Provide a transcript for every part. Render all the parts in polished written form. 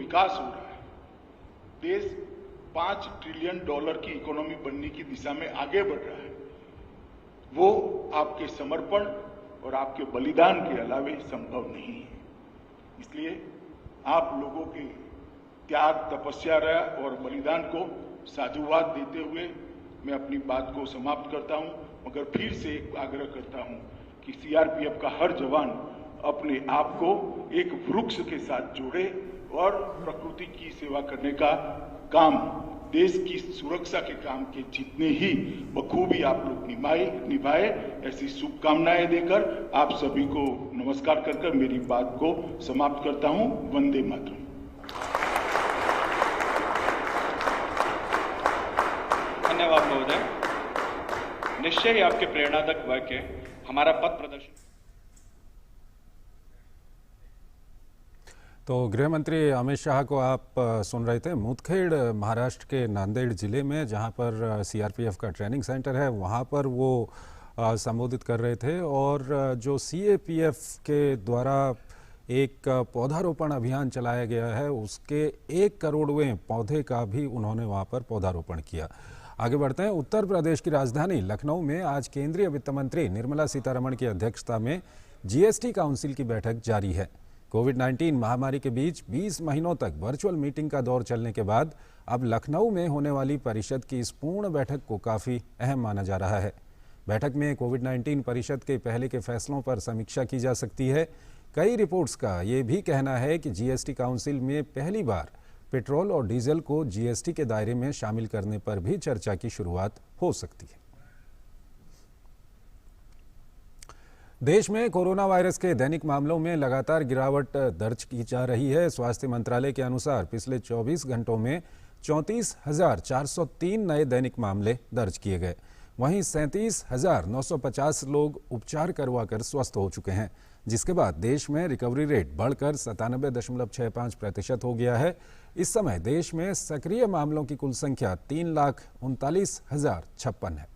विकास हो रहा है, देश $5 ट्रिलियन की इकोनॉमी बनने की दिशा में आगे बढ़ रहा है, वो आपके समर्पण और आपके बलिदान के अलावे संभव नहीं है। इसलिए आप लोगों के त्याग, तपस्या और बलिदान को साधुवाद देते हुए मैं अपनी बात को समाप्त करता हूं, मगर फिर से एक आग्रह करता हूं कि सीआरपीएफ का हर जवान अपने आप को एक वृक्ष के साथ जोड़े और प्रकृति की सेवा करने का काम, देश की सुरक्षा के काम के जितने ही बखूबी आप लोग निभाए, ऐसी शुभकामनाएं देकर आप सभी को नमस्कार कर मेरी बात को समाप्त करता हूं। वंदे मातरम। धन्यवाद महोदय। निश्चय ही आपके प्रेरणादायक वाक्य हमारा पथ प्रदर्शन। तो गृह मंत्री अमित शाह को आप सुन रहे थे मुदखेड़, महाराष्ट्र के नांदेड़ जिले में, जहां पर सीआरपीएफ का ट्रेनिंग सेंटर है, वहां पर वो संबोधित कर रहे थे। और जो सीएपीएफ के द्वारा एक पौधारोपण अभियान चलाया गया है, उसके 1 करोड़वें पौधे का भी उन्होंने वहां पर पौधारोपण किया। आगे बढ़ते हैं। उत्तर प्रदेश की राजधानी लखनऊ में आज केंद्रीय वित्त मंत्री निर्मला सीतारमण की अध्यक्षता में जीएसटी काउंसिल की बैठक जारी है। कोविड-19 महामारी के बीच 20 महीनों तक वर्चुअल मीटिंग का दौर चलने के बाद अब लखनऊ में होने वाली परिषद की इस पूर्ण बैठक को काफ़ी अहम माना जा रहा है। बैठक में कोविड-19 परिषद के पहले के फैसलों पर समीक्षा की जा सकती है। कई रिपोर्ट्स का ये भी कहना है कि जीएसटी काउंसिल में पहली बार पेट्रोल और डीजल को जीएसटी के दायरे में शामिल करने पर भी चर्चा की शुरुआत हो सकती है। देश में कोरोना वायरस के दैनिक मामलों में लगातार गिरावट दर्ज की जा रही है। स्वास्थ्य मंत्रालय के अनुसार पिछले 24 घंटों में 34,403 नए दैनिक मामले दर्ज किए गए। वहीं 37,950 लोग उपचार करवाकर स्वस्थ हो चुके हैं, जिसके बाद देश में रिकवरी रेट बढ़कर 97.65% हो गया है। इस समय देश में सक्रिय मामलों की कुल संख्या 3,39,056 है।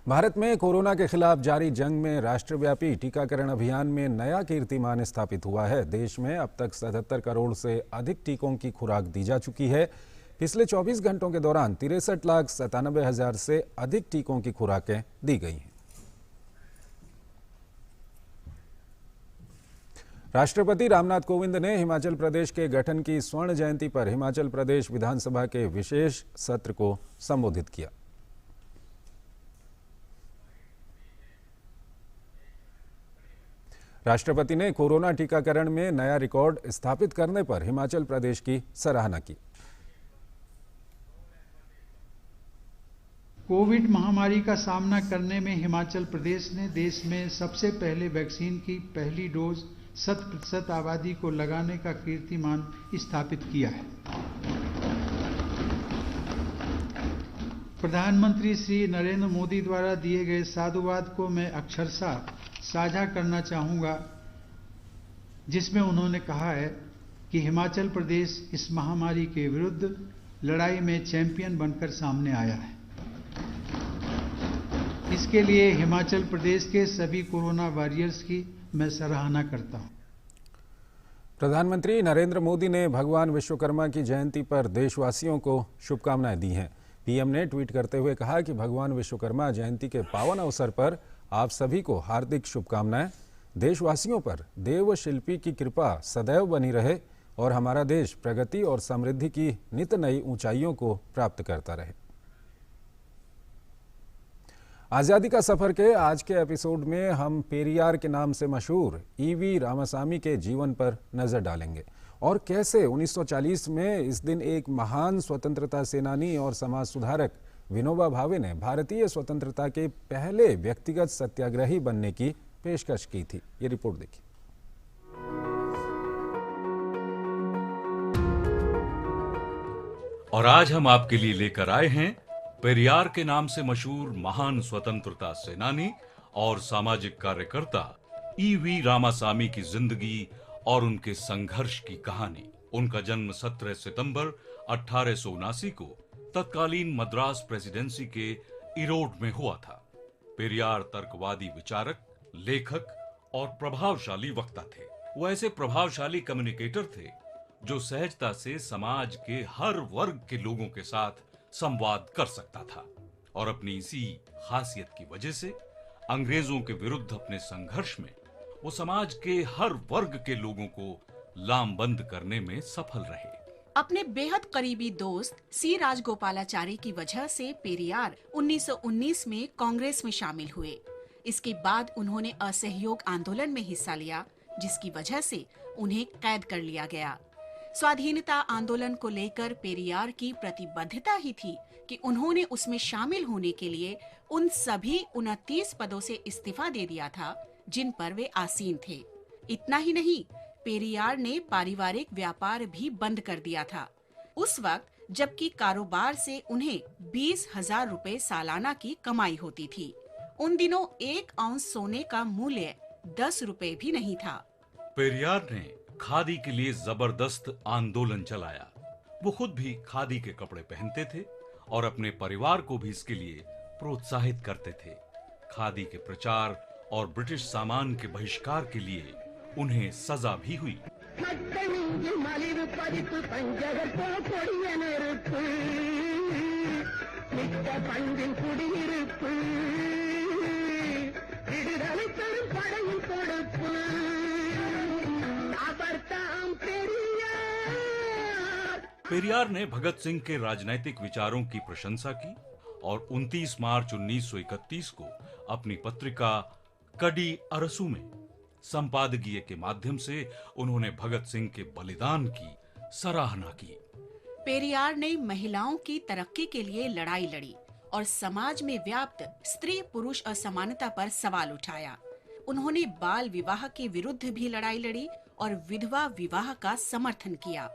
भारत में कोरोना के खिलाफ जारी जंग में राष्ट्रव्यापी टीकाकरण अभियान में नया कीर्तिमान स्थापित हुआ है। देश में अब तक 77 करोड़ से अधिक टीकों की खुराक दी जा चुकी है। पिछले 24 घंटों के दौरान 63,97,000 से अधिक टीकों की खुराकें दी गई हैं। राष्ट्रपति रामनाथ कोविंद ने हिमाचल प्रदेश के गठन की स्वर्ण जयंती पर हिमाचल प्रदेश विधानसभा के विशेष सत्र को संबोधित किया। राष्ट्रपति ने कोरोना टीकाकरण में नया रिकॉर्ड स्थापित करने पर हिमाचल प्रदेश की सराहना की। कोविड महामारी का सामना करने में हिमाचल प्रदेश ने देश में सबसे पहले वैक्सीन की पहली डोज 100% आबादी को लगाने का कीर्तिमान स्थापित किया है। प्रधानमंत्री श्री नरेंद्र मोदी द्वारा दिए गए साधुवाद को मैं अक्षरशः साझा करना चाहूँगा, जिसमें उन्होंने कहा है कि हिमाचल प्रदेश इस महामारी के विरुद्ध लड़ाई में चैंपियन बनकर सामने आया है। इसके लिए हिमाचल प्रदेश के सभी कोरोना वॉरियर्स की मैं सराहना करता हूँ। प्रधानमंत्री नरेंद्र मोदी ने भगवान विश्वकर्मा की जयंती पर देशवासियों को शुभकामनाएं दी हैं। पीएम ने ट्वीट करते हुए कहा कि भगवान विश्वकर्मा जयंती के पावन अवसर पर आप सभी को हार्दिक शुभकामनाएं। देशवासियों पर देव शिल्पी की कृपा सदैव बनी रहे और हमारा देश प्रगति और समृद्धि की नित नई ऊंचाइयों को प्राप्त करता रहे। आज़ादी का सफर के आज के एपिसोड में हम पेरियार के नाम से मशहूर ईवी रामासामी के जीवन पर नजर डालेंगे और कैसे 1940 में इस दिन एक महान स्वतंत्रता सेनानी और समाज सुधारक विनोबा भावे ने भारतीय स्वतंत्रता के पहले व्यक्तिगत सत्याग्रही बनने की पेशकश की थी। ये रिपोर्ट देखिए। और आज हम आपके लिए लेकर आए हैं पेरियार के नाम से मशहूर महान स्वतंत्रता सेनानी और सामाजिक कार्यकर्ता ईवी रामासामी की जिंदगी और उनके संघर्ष की कहानी। उनका जन्म 17 सितंबर 1879 को तत्कालीन मद्रास प्रेसिडेंसी के इरोड में हुआ था। पेरियार तर्कवादी विचारक, लेखक और प्रभावशाली वक्ता थे। वो ऐसे प्रभावशाली कम्युनिकेटर थे जो सहजता से समाज के हर वर्ग के लोगों के साथ संवाद कर सकता था और अपनी इसी खासियत की वजह से अंग्रेजों के विरुद्ध अपने संघर्ष में वो समाज के हर वर्ग के लोगों को लामबंद करने में सफल रहे। अपने बेहद करीबी दोस्त सी राजगोपालाचारी की वजह से पेरियार 1919 में कांग्रेस में शामिल हुए। इसके बाद उन्होंने असहयोग आंदोलन में हिस्सा लिया, जिसकी वजह से उन्हें कैद कर लिया गया। स्वाधीनता आंदोलन को लेकर पेरियार की प्रतिबद्धता ही थी कि उन्होंने उसमें शामिल होने के लिए उन सभी 29 पदों से इस्तीफा दे दिया था जिन पर वे आसीन थे। इतना ही नहीं, पेरियार ने पारिवारिक व्यापार भी बंद कर दिया था। उस वक्त जबकि कारोबार से उन्हें 20,000 रुपए सालाना की कमाई होती थी। उन दिनों 1 औंस सोने का मूल्य 10 रुपए भी नहीं था। पेरियार ने खादी के लिए जबरदस्त आंदोलन चलाया। वो खुद भी खादी के कपड़े पहनते थे और अपने परिवार को भी इसके लिए प्रोत्साहित करते थे। खादी के प्रचार और ब्रिटिश सामान के बहिष्कार के लिए उन्हें सजा भी हुई। पेरियार ने भगत सिंह के राजनैतिक विचारों की प्रशंसा की और 29 मार्च 1931 को अपनी पत्रिका कडी अरसू में संपादकीय के माध्यम से उन्होंने भगत सिंह के बलिदान की सराहना की। पेरियार ने महिलाओं की तरक्की के लिए लड़ाई लड़ी और समाज में व्याप्त स्त्री पुरुष असमानता पर सवाल उठाया। उन्होंने बाल विवाह के विरुद्ध भी लड़ाई लड़ी और विधवा विवाह का समर्थन किया।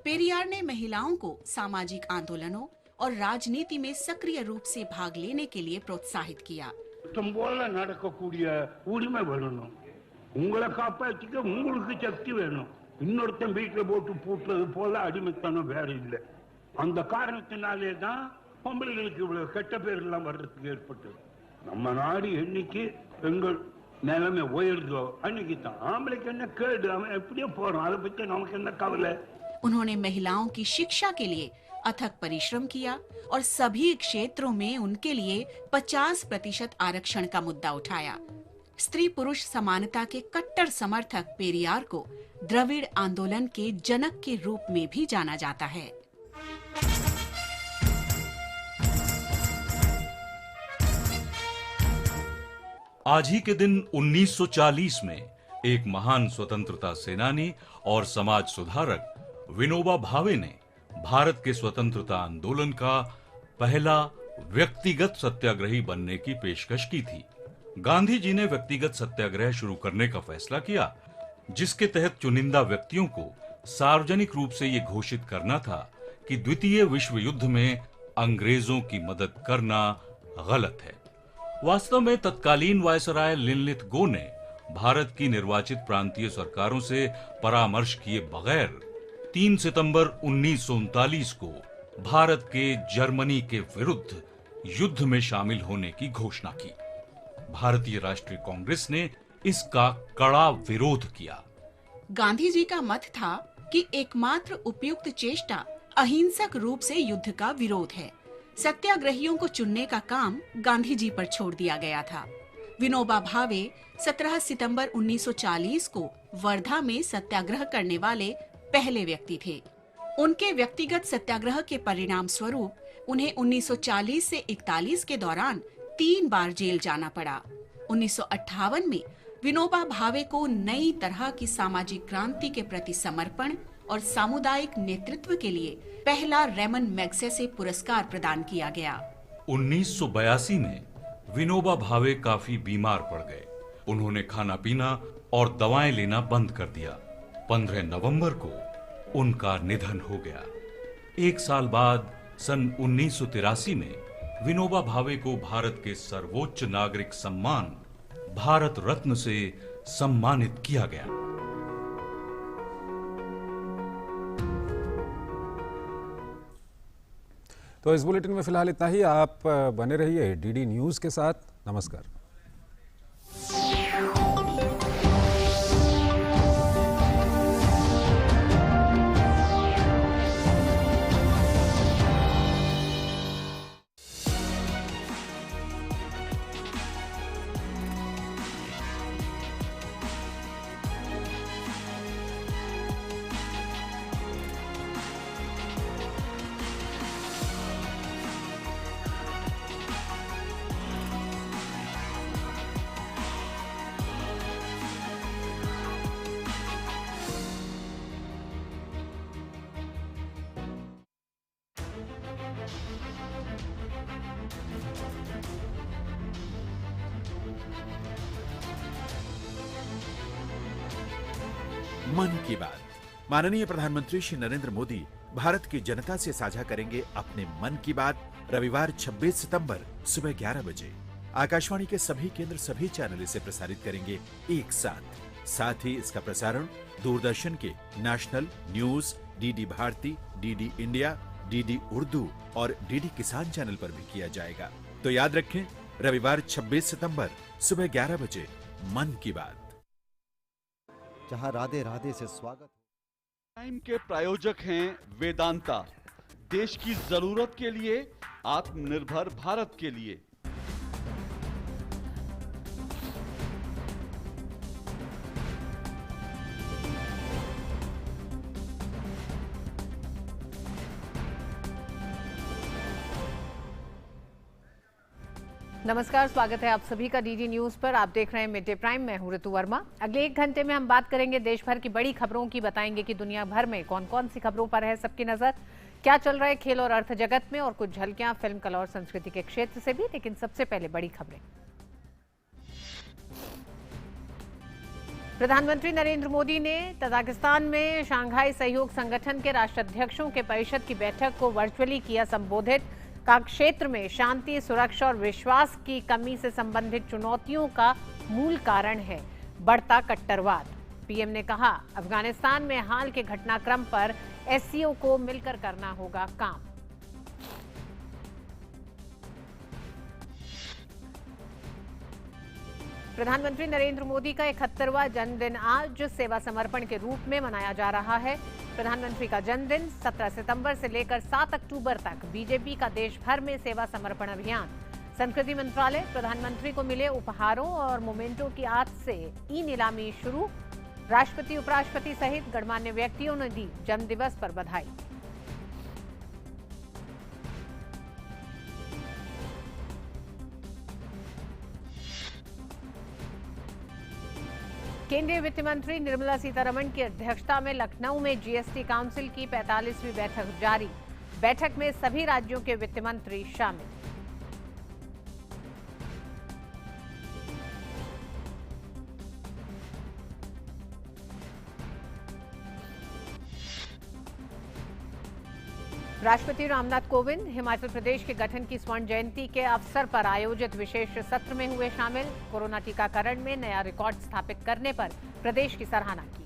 पेरियार ने महिलाओं को सामाजिक आंदोलनों और राजनीति में सक्रिय रूप से भाग लेने के लिए प्रोत्साहित किया। तुम बोला நடக்கக்கூடிய உரிமை வேணும், உங்களை காப்பாத்திக்க உங்களுக்கு சக்தி வேணும், இன்னொருத்தன் வீட்டுல போட்டு பூட்டுறது போல அடிமைத்தனம் வேற இல்லை. அந்த காரணத்தினாலே தான் பொம்பளைகளுக்கு இவ்வளவு கெட்ட பேர் எல்லாம் வர்றதுக்கு ஏற்பட்டது. நம்ம நாடு என்னைக்கு பெண்கள் நிலைமை உயர்ந்தோ அன்னைக்கு தான் ஆம்பளைக்கு என்ன கேடு, அவன் எப்படியோ போறான், அதை பத்தி நமக்கு என்ன கவலை। उन्होंने महिलाओं की शिक्षा के लिए अथक परिश्रम किया और सभी क्षेत्रों में उनके लिए 50% आरक्षण का मुद्दा उठाया। स्त्री पुरुष समानता के कट्टर समर्थक पेरियार को द्रविड़ आंदोलन के जनक के रूप में भी जाना जाता है। आज ही के दिन 1940 में एक महान स्वतंत्रता सेनानी और समाज सुधारक विनोबा भावे ने भारत के स्वतंत्रता आंदोलन का पहला व्यक्तिगत सत्याग्रही बनने की पेशकश की थी। गांधी जी ने व्यक्तिगत सत्याग्रह शुरू करने का फैसला किया, जिसके तहत चुनिंदा व्यक्तियों को सार्वजनिक रूप से ये घोषित करना था कि द्वितीय विश्व युद्ध में अंग्रेजों की मदद करना गलत है। वास्तव में तत्कालीन वायसराय लिनलिथ गो ने भारत की निर्वाचित प्रांतीय सरकारों से परामर्श किए बगैर 3 सितंबर 1939 को भारत के जर्मनी के विरुद्ध युद्ध में शामिल होने की घोषणा की। भारतीय राष्ट्रीय कांग्रेस ने इसका कड़ा विरोध किया। गांधी जी का मत था कि एकमात्र उपयुक्त चेष्टा अहिंसक रूप से युद्ध का विरोध है। सत्याग्रहियों को चुनने का काम गांधी जी पर छोड़ दिया गया था। विनोबा भावे 17 सितंबर 1940 को वर्धा में सत्याग्रह करने वाले पहले व्यक्ति थे। उनके व्यक्तिगत सत्याग्रह के परिणाम स्वरूप उन्हें 1940 से 41 के दौरान 3 बार जेल जाना पड़ा। 1958 में विनोबा भावे को नई तरह की सामाजिक क्रांति के प्रति समर्पण और सामुदायिक नेतृत्व के लिए पहला रेमन मैग्सेसे पुरस्कार प्रदान किया गया। 1982 में विनोबा भावे काफी बीमार पड़ गए। उन्होंने खाना पीना और दवाएं लेना बंद कर दिया। 15 नवंबर को उनका निधन हो गया। 1 साल बाद सन 1983 में विनोबा भावे को भारत के सर्वोच्च नागरिक सम्मान भारत रत्न से सम्मानित किया गया। तो इस बुलेटिन में फिलहाल इतना ही। आप बने रहिए डीडी न्यूज के साथ। नमस्कार। मन की बात। माननीय प्रधानमंत्री श्री नरेंद्र मोदी भारत की जनता से साझा करेंगे अपने मन की बात रविवार 26 सितंबर सुबह 11 बजे। आकाशवाणी के सभी केंद्र सभी चैनल इसे प्रसारित करेंगे एक साथ ही इसका प्रसारण दूरदर्शन के national news, DD Bharati, DD India, DD Urdu और डीडी किसान चैनल पर भी किया जाएगा। तो याद रखें, रविवार 26 सितंबर सुबह 11 बजे मन की बात। जहां राधे राधे से स्वागत। टाइम के प्रायोजक हैं वेदांता, देश की जरूरत के लिए, आत्मनिर्भर भारत के लिए। नमस्कार, स्वागत है आप सभी का डीडी न्यूज पर। आप देख रहे हैं मिड डे प्राइम। मैं हूं ऋतु वर्मा। अगले 1 घंटे में हम बात करेंगे देश भर की बड़ी खबरों की, बताएंगे कि दुनिया भर में कौन कौन सी खबरों पर है सबकी नजर, क्या चल रहा है खेल और अर्थ जगत में, और कुछ झलकियां फिल्म, कला और संस्कृति के क्षेत्र से भी। लेकिन सबसे पहले बड़ी खबरें। प्रधानमंत्री नरेंद्र मोदी ने तजाकिस्तान में शंघाई सहयोग संगठन के राष्ट्राध्यक्षों के परिषद की बैठक को वर्चुअली किया संबोधित। का क्षेत्र में शांति, सुरक्षा और विश्वास की कमी से संबंधित चुनौतियों का मूल कारण है बढ़ता कट्टरवाद। पीएम ने कहा, अफगानिस्तान में हाल के घटनाक्रम पर एससीओ को मिलकर करना होगा काम। प्रधानमंत्री नरेंद्र मोदी का 71वां जन्मदिन आज सेवा समर्पण के रूप में मनाया जा रहा है। प्रधानमंत्री का जन्मदिन 17 सितंबर से लेकर 7 अक्टूबर तक बीजेपी का देश भर में सेवा समर्पण अभियान। संस्कृति मंत्रालय प्रधानमंत्री को मिले उपहारों और मोमेंटो की आज से ई नीलामी शुरू। राष्ट्रपति, उपराष्ट्रपति सहित गणमान्य व्यक्तियों ने दी जन्मदिवस पर बधाई। केंद्रीय वित्त मंत्री निर्मला सीतारमण की अध्यक्षता में लखनऊ में जीएसटी काउंसिल की 45वीं बैठक जारी। बैठक में सभी राज्यों के वित्त मंत्री शामिल। राष्ट्रपति रामनाथ कोविंद हिमाचल प्रदेश के गठन की स्वर्ण जयंती के अवसर पर आयोजित विशेष सत्र में हुए शामिल। कोरोना टीकाकरण में नया रिकॉर्ड स्थापित करने पर प्रदेश की सराहना की।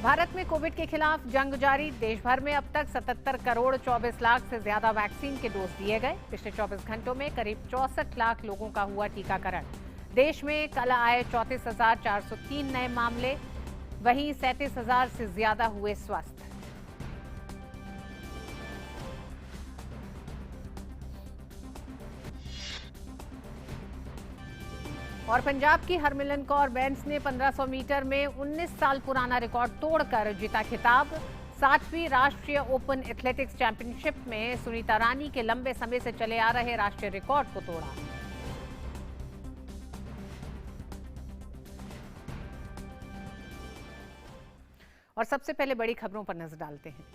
भारत में कोविड के खिलाफ जंग जारी। देश भर में अब तक 77 करोड़ 24 लाख से ज्यादा वैक्सीन के डोज दिए गए। पिछले 24 घंटों में करीब 64 लाख लोगों का हुआ टीकाकरण। देश में कल आए 34,403 नए मामले, वहीं 37,000 से ज्यादा हुए स्वस्थ। और पंजाब की हरमिलन कौर बेंस ने 1500 मीटर में 19 साल पुराना रिकॉर्ड तोड़कर जीता खिताब। 60वीं राष्ट्रीय ओपन एथलेटिक्स चैंपियनशिप में सुनीता रानी के लंबे समय से चले आ रहे राष्ट्रीय रिकॉर्ड को तोड़ा। और सबसे पहले बड़ी खबरों पर नजर डालते हैं।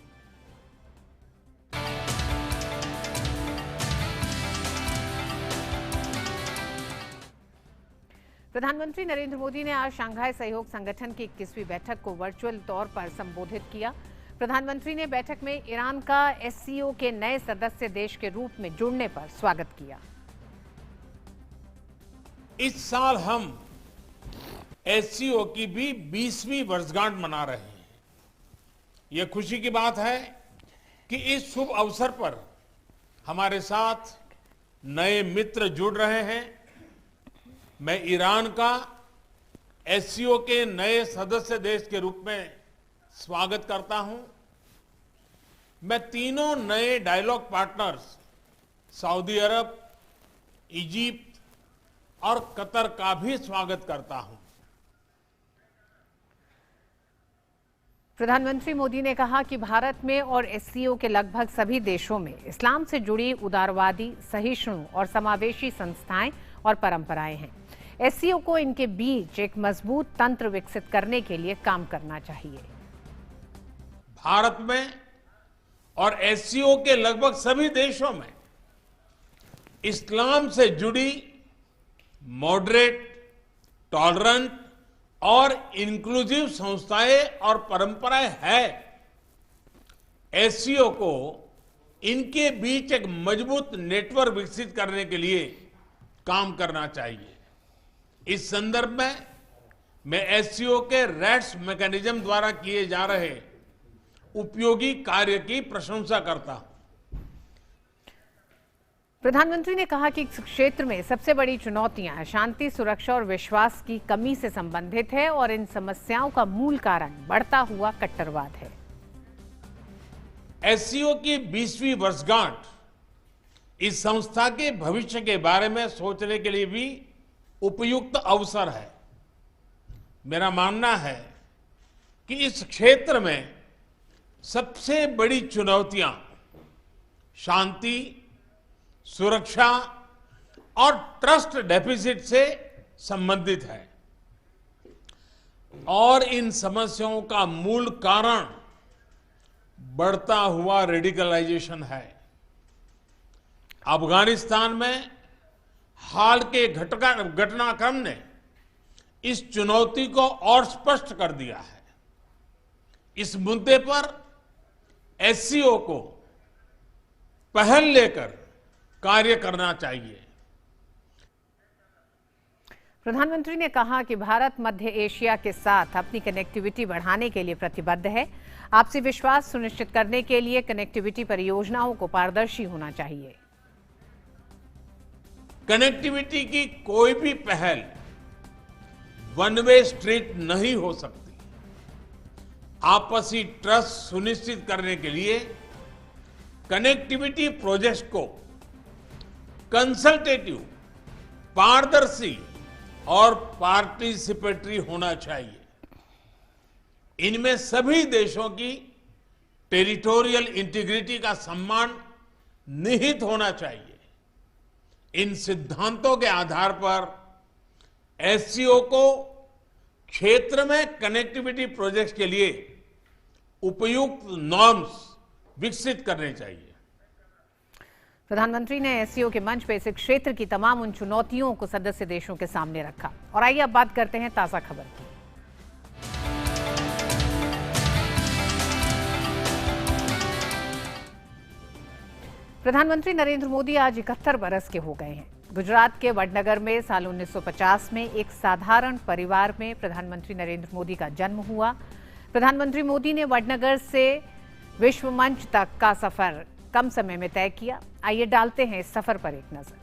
प्रधानमंत्री नरेंद्र मोदी ने आज शंघाई सहयोग संगठन की 21वीं बैठक को वर्चुअल तौर पर संबोधित किया। प्रधानमंत्री ने बैठक में ईरान का एससीओ के नए सदस्य देश के रूप में जुड़ने पर स्वागत किया। इस साल हम एससीओ की भी 20वीं वर्षगांठ मना रहे हैं। यह खुशी की बात है कि इस शुभ अवसर पर हमारे साथ नए मित्र जुड़ रहे हैं। मैं ईरान का एससीओ के नए सदस्य देश के रूप में स्वागत करता हूं। मैं तीनों नए डायलॉग पार्टनर्स सऊदी अरब, इजिप्ट और कतर का भी स्वागत करता हूं। प्रधानमंत्री मोदी ने कहा कि भारत में और एससीओ के लगभग सभी देशों में इस्लाम से जुड़ी उदारवादी, सहिष्णु और समावेशी संस्थाएं और परंपराएं हैं। एससीओ को इनके बीच एक मजबूत तंत्र विकसित करने के लिए काम करना चाहिए। भारत में और एससीओ के लगभग सभी देशों में इस्लाम से जुड़ी मॉडरेट, टॉलरेंट और इंक्लूसिव संस्थाएं और परंपराएं हैं। एससीओ को इनके बीच एक मजबूत नेटवर्क विकसित करने के लिए काम करना चाहिए। इस संदर्भ में मैं एससीओ के रैट्स मैकेनिज्म द्वारा किए जा रहे उपयोगी कार्य की प्रशंसा करता हूं। प्रधानमंत्री ने कहा कि इस क्षेत्र में सबसे बड़ी चुनौतियां शांति, सुरक्षा और विश्वास की कमी से संबंधित है और इन समस्याओं का मूल कारण बढ़ता हुआ कट्टरवाद है। एससीओ की 20वीं वर्षगांठ इस संस्था के भविष्य के बारे में सोचने के लिए भी उपयुक्त अवसर है। मेरा मानना है कि इस क्षेत्र में सबसे बड़ी चुनौतियां शांति, सुरक्षा और ट्रस्ट डेफिसिट से संबंधित है और इन समस्याओं का मूल कारण बढ़ता हुआ रेडिकलाइजेशन है। अफगानिस्तान में हाल के घटनाक्रम ने इस चुनौती को और स्पष्ट कर दिया है। इस मुद्दे पर एससीओ को पहल लेकर कार्य करना चाहिए। प्रधानमंत्री ने कहा कि भारत मध्य एशिया के साथ अपनी कनेक्टिविटी बढ़ाने के लिए प्रतिबद्ध है। आपसी विश्वास सुनिश्चित करने के लिए कनेक्टिविटी परियोजनाओं को पारदर्शी होना चाहिए। कनेक्टिविटी की कोई भी पहल वन वे स्ट्रीट नहीं हो सकती। आपसी ट्रस्ट सुनिश्चित करने के लिए कनेक्टिविटी प्रोजेक्ट्स को कंसल्टेटिव, पारदर्शी और पार्टिसिपेटरी होना चाहिए। इनमें सभी देशों की टेरिटोरियल इंटीग्रिटी का सम्मान निहित होना चाहिए। इन सिद्धांतों के आधार पर एससीओ को क्षेत्र में कनेक्टिविटी प्रोजेक्ट्स के लिए उपयुक्त नॉर्म्स विकसित करने चाहिए। प्रधानमंत्री ने एससीओ के मंच पर इस क्षेत्र की तमाम उन चुनौतियों को सदस्य देशों के सामने रखा। और आइए अब बात करते हैं ताजा खबर की। प्रधानमंत्री नरेंद्र मोदी आज 71 बरस के हो गए हैं। गुजरात के वडनगर में साल 1950 में एक साधारण परिवार में प्रधानमंत्री नरेंद्र मोदी का जन्म हुआ। प्रधानमंत्री मोदी ने वडनगर से विश्व मंच तक का सफर कम समय में तय किया। आइए डालते हैं इस सफर पर एक नजर।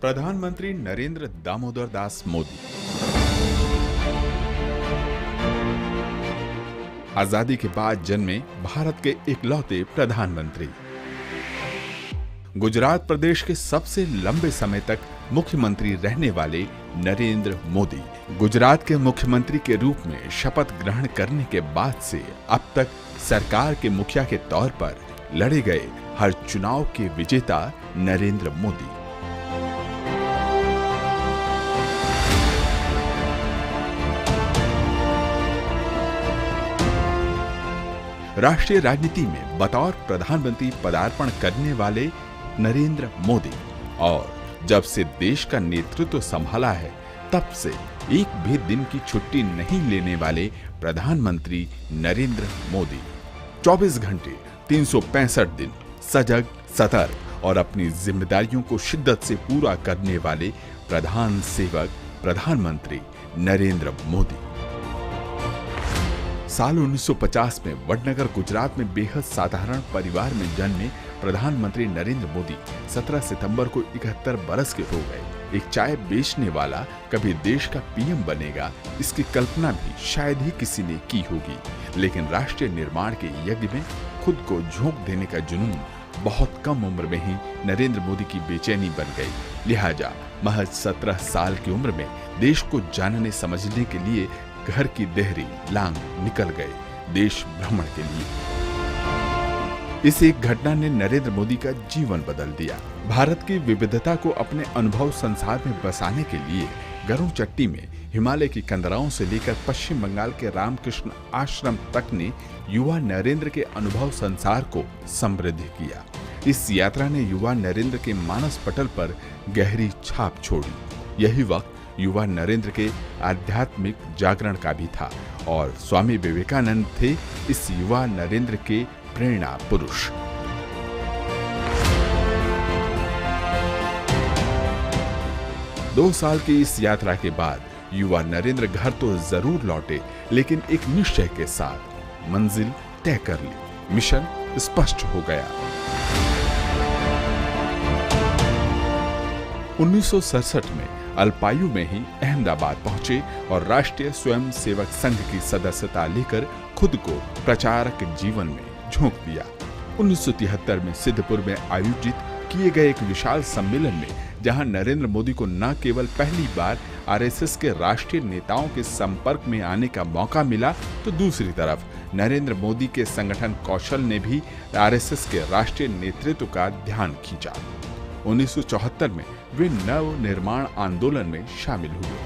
प्रधानमंत्री नरेंद्र दामोदर दास मोदी आजादी के बाद जन्मे भारत के इकलौते प्रधानमंत्री। गुजरात प्रदेश के सबसे लंबे समय तक मुख्यमंत्री रहने वाले नरेंद्र मोदी गुजरात के मुख्यमंत्री के रूप में शपथ ग्रहण करने के बाद से अब तक सरकार के मुखिया के तौर पर लड़े गए हर चुनाव के विजेता नरेंद्र मोदी। राष्ट्रीय राजनीति में बतौर प्रधानमंत्री पदार्पण करने वाले नरेंद्र मोदी और जब से देश का नेतृत्व संभाला है तब से एक भी दिन की छुट्टी नहीं लेने वाले प्रधानमंत्री नरेंद्र मोदी 24 घंटे 365 दिन सजग, सतर्क और अपनी जिम्मेदारियों को शिद्दत से पूरा करने वाले प्रधान सेवक प्रधानमंत्री नरेंद्र मोदी। साल 1950 में वडनगर गुजरात में बेहद साधारण परिवार में जन्मे प्रधानमंत्री नरेंद्र मोदी 17 सितंबर को 71 बरस के हो गए। एक चाय बेचने वाला कभी देश का पीएम बनेगा, इसकी कल्पना भी शायद ही किसी ने की होगी, लेकिन राष्ट्रीय निर्माण के यज्ञ में खुद को झोंक देने का जुनून बहुत कम उम्र में ही नरेंद्र मोदी की बेचैनी बन गई। लिहाजा महज 17 साल की उम्र में देश को जानने समझने के लिए घर की देहरी लांग निकल गए देश भ्रमण के लिए। इस एक घटना ने नरेंद्र मोदी का जीवन बदल दिया। भारत की विविधता को अपने अनुभव संसार में बसाने के लिए गरुड़ चट्टी में हिमालय की कंदराओं से लेकर पश्चिम बंगाल के रामकृष्ण आश्रम तक ने युवा नरेंद्र के अनुभव संसार को समृद्ध किया। इस यात्रा ने युवा नरेंद्र के मानस पटल पर गहरी छाप छोड़ी। यही वक्त युवा नरेंद्र के आध्यात्मिक जागरण का भी था और स्वामी विवेकानंद थे इस युवा नरेंद्र के प्रेरणा पुरुष। दो साल की इस यात्रा के बाद युवा नरेंद्र घर तो जरूर लौटे, लेकिन एक निश्चय के साथ मंजिल तय कर ली। मिशन स्पष्ट हो गया। 1967 में अल्पायु में ही अहमदाबाद पहुंचे और राष्ट्रीय स्वयं सेवक संघ की सदस्यता लेकर खुद को प्रचारक जीवन में झोंक दिया। 1973 में सिद्धपुर में आयोजित किए गए एक विशाल सम्मेलन में जहां नरेंद्र मोदी को न केवल पहली बार आरएसएस के राष्ट्रीय नेताओं के संपर्क में आने का मौका मिला, तो दूसरी तरफ नरेंद्र मोदी के संगठन कौशल ने भी आरएसएस के राष्ट्रीय नेतृत्व का ध्यान खींचा। 1974 में वे नव निर्माण आंदोलन में शामिल हुए।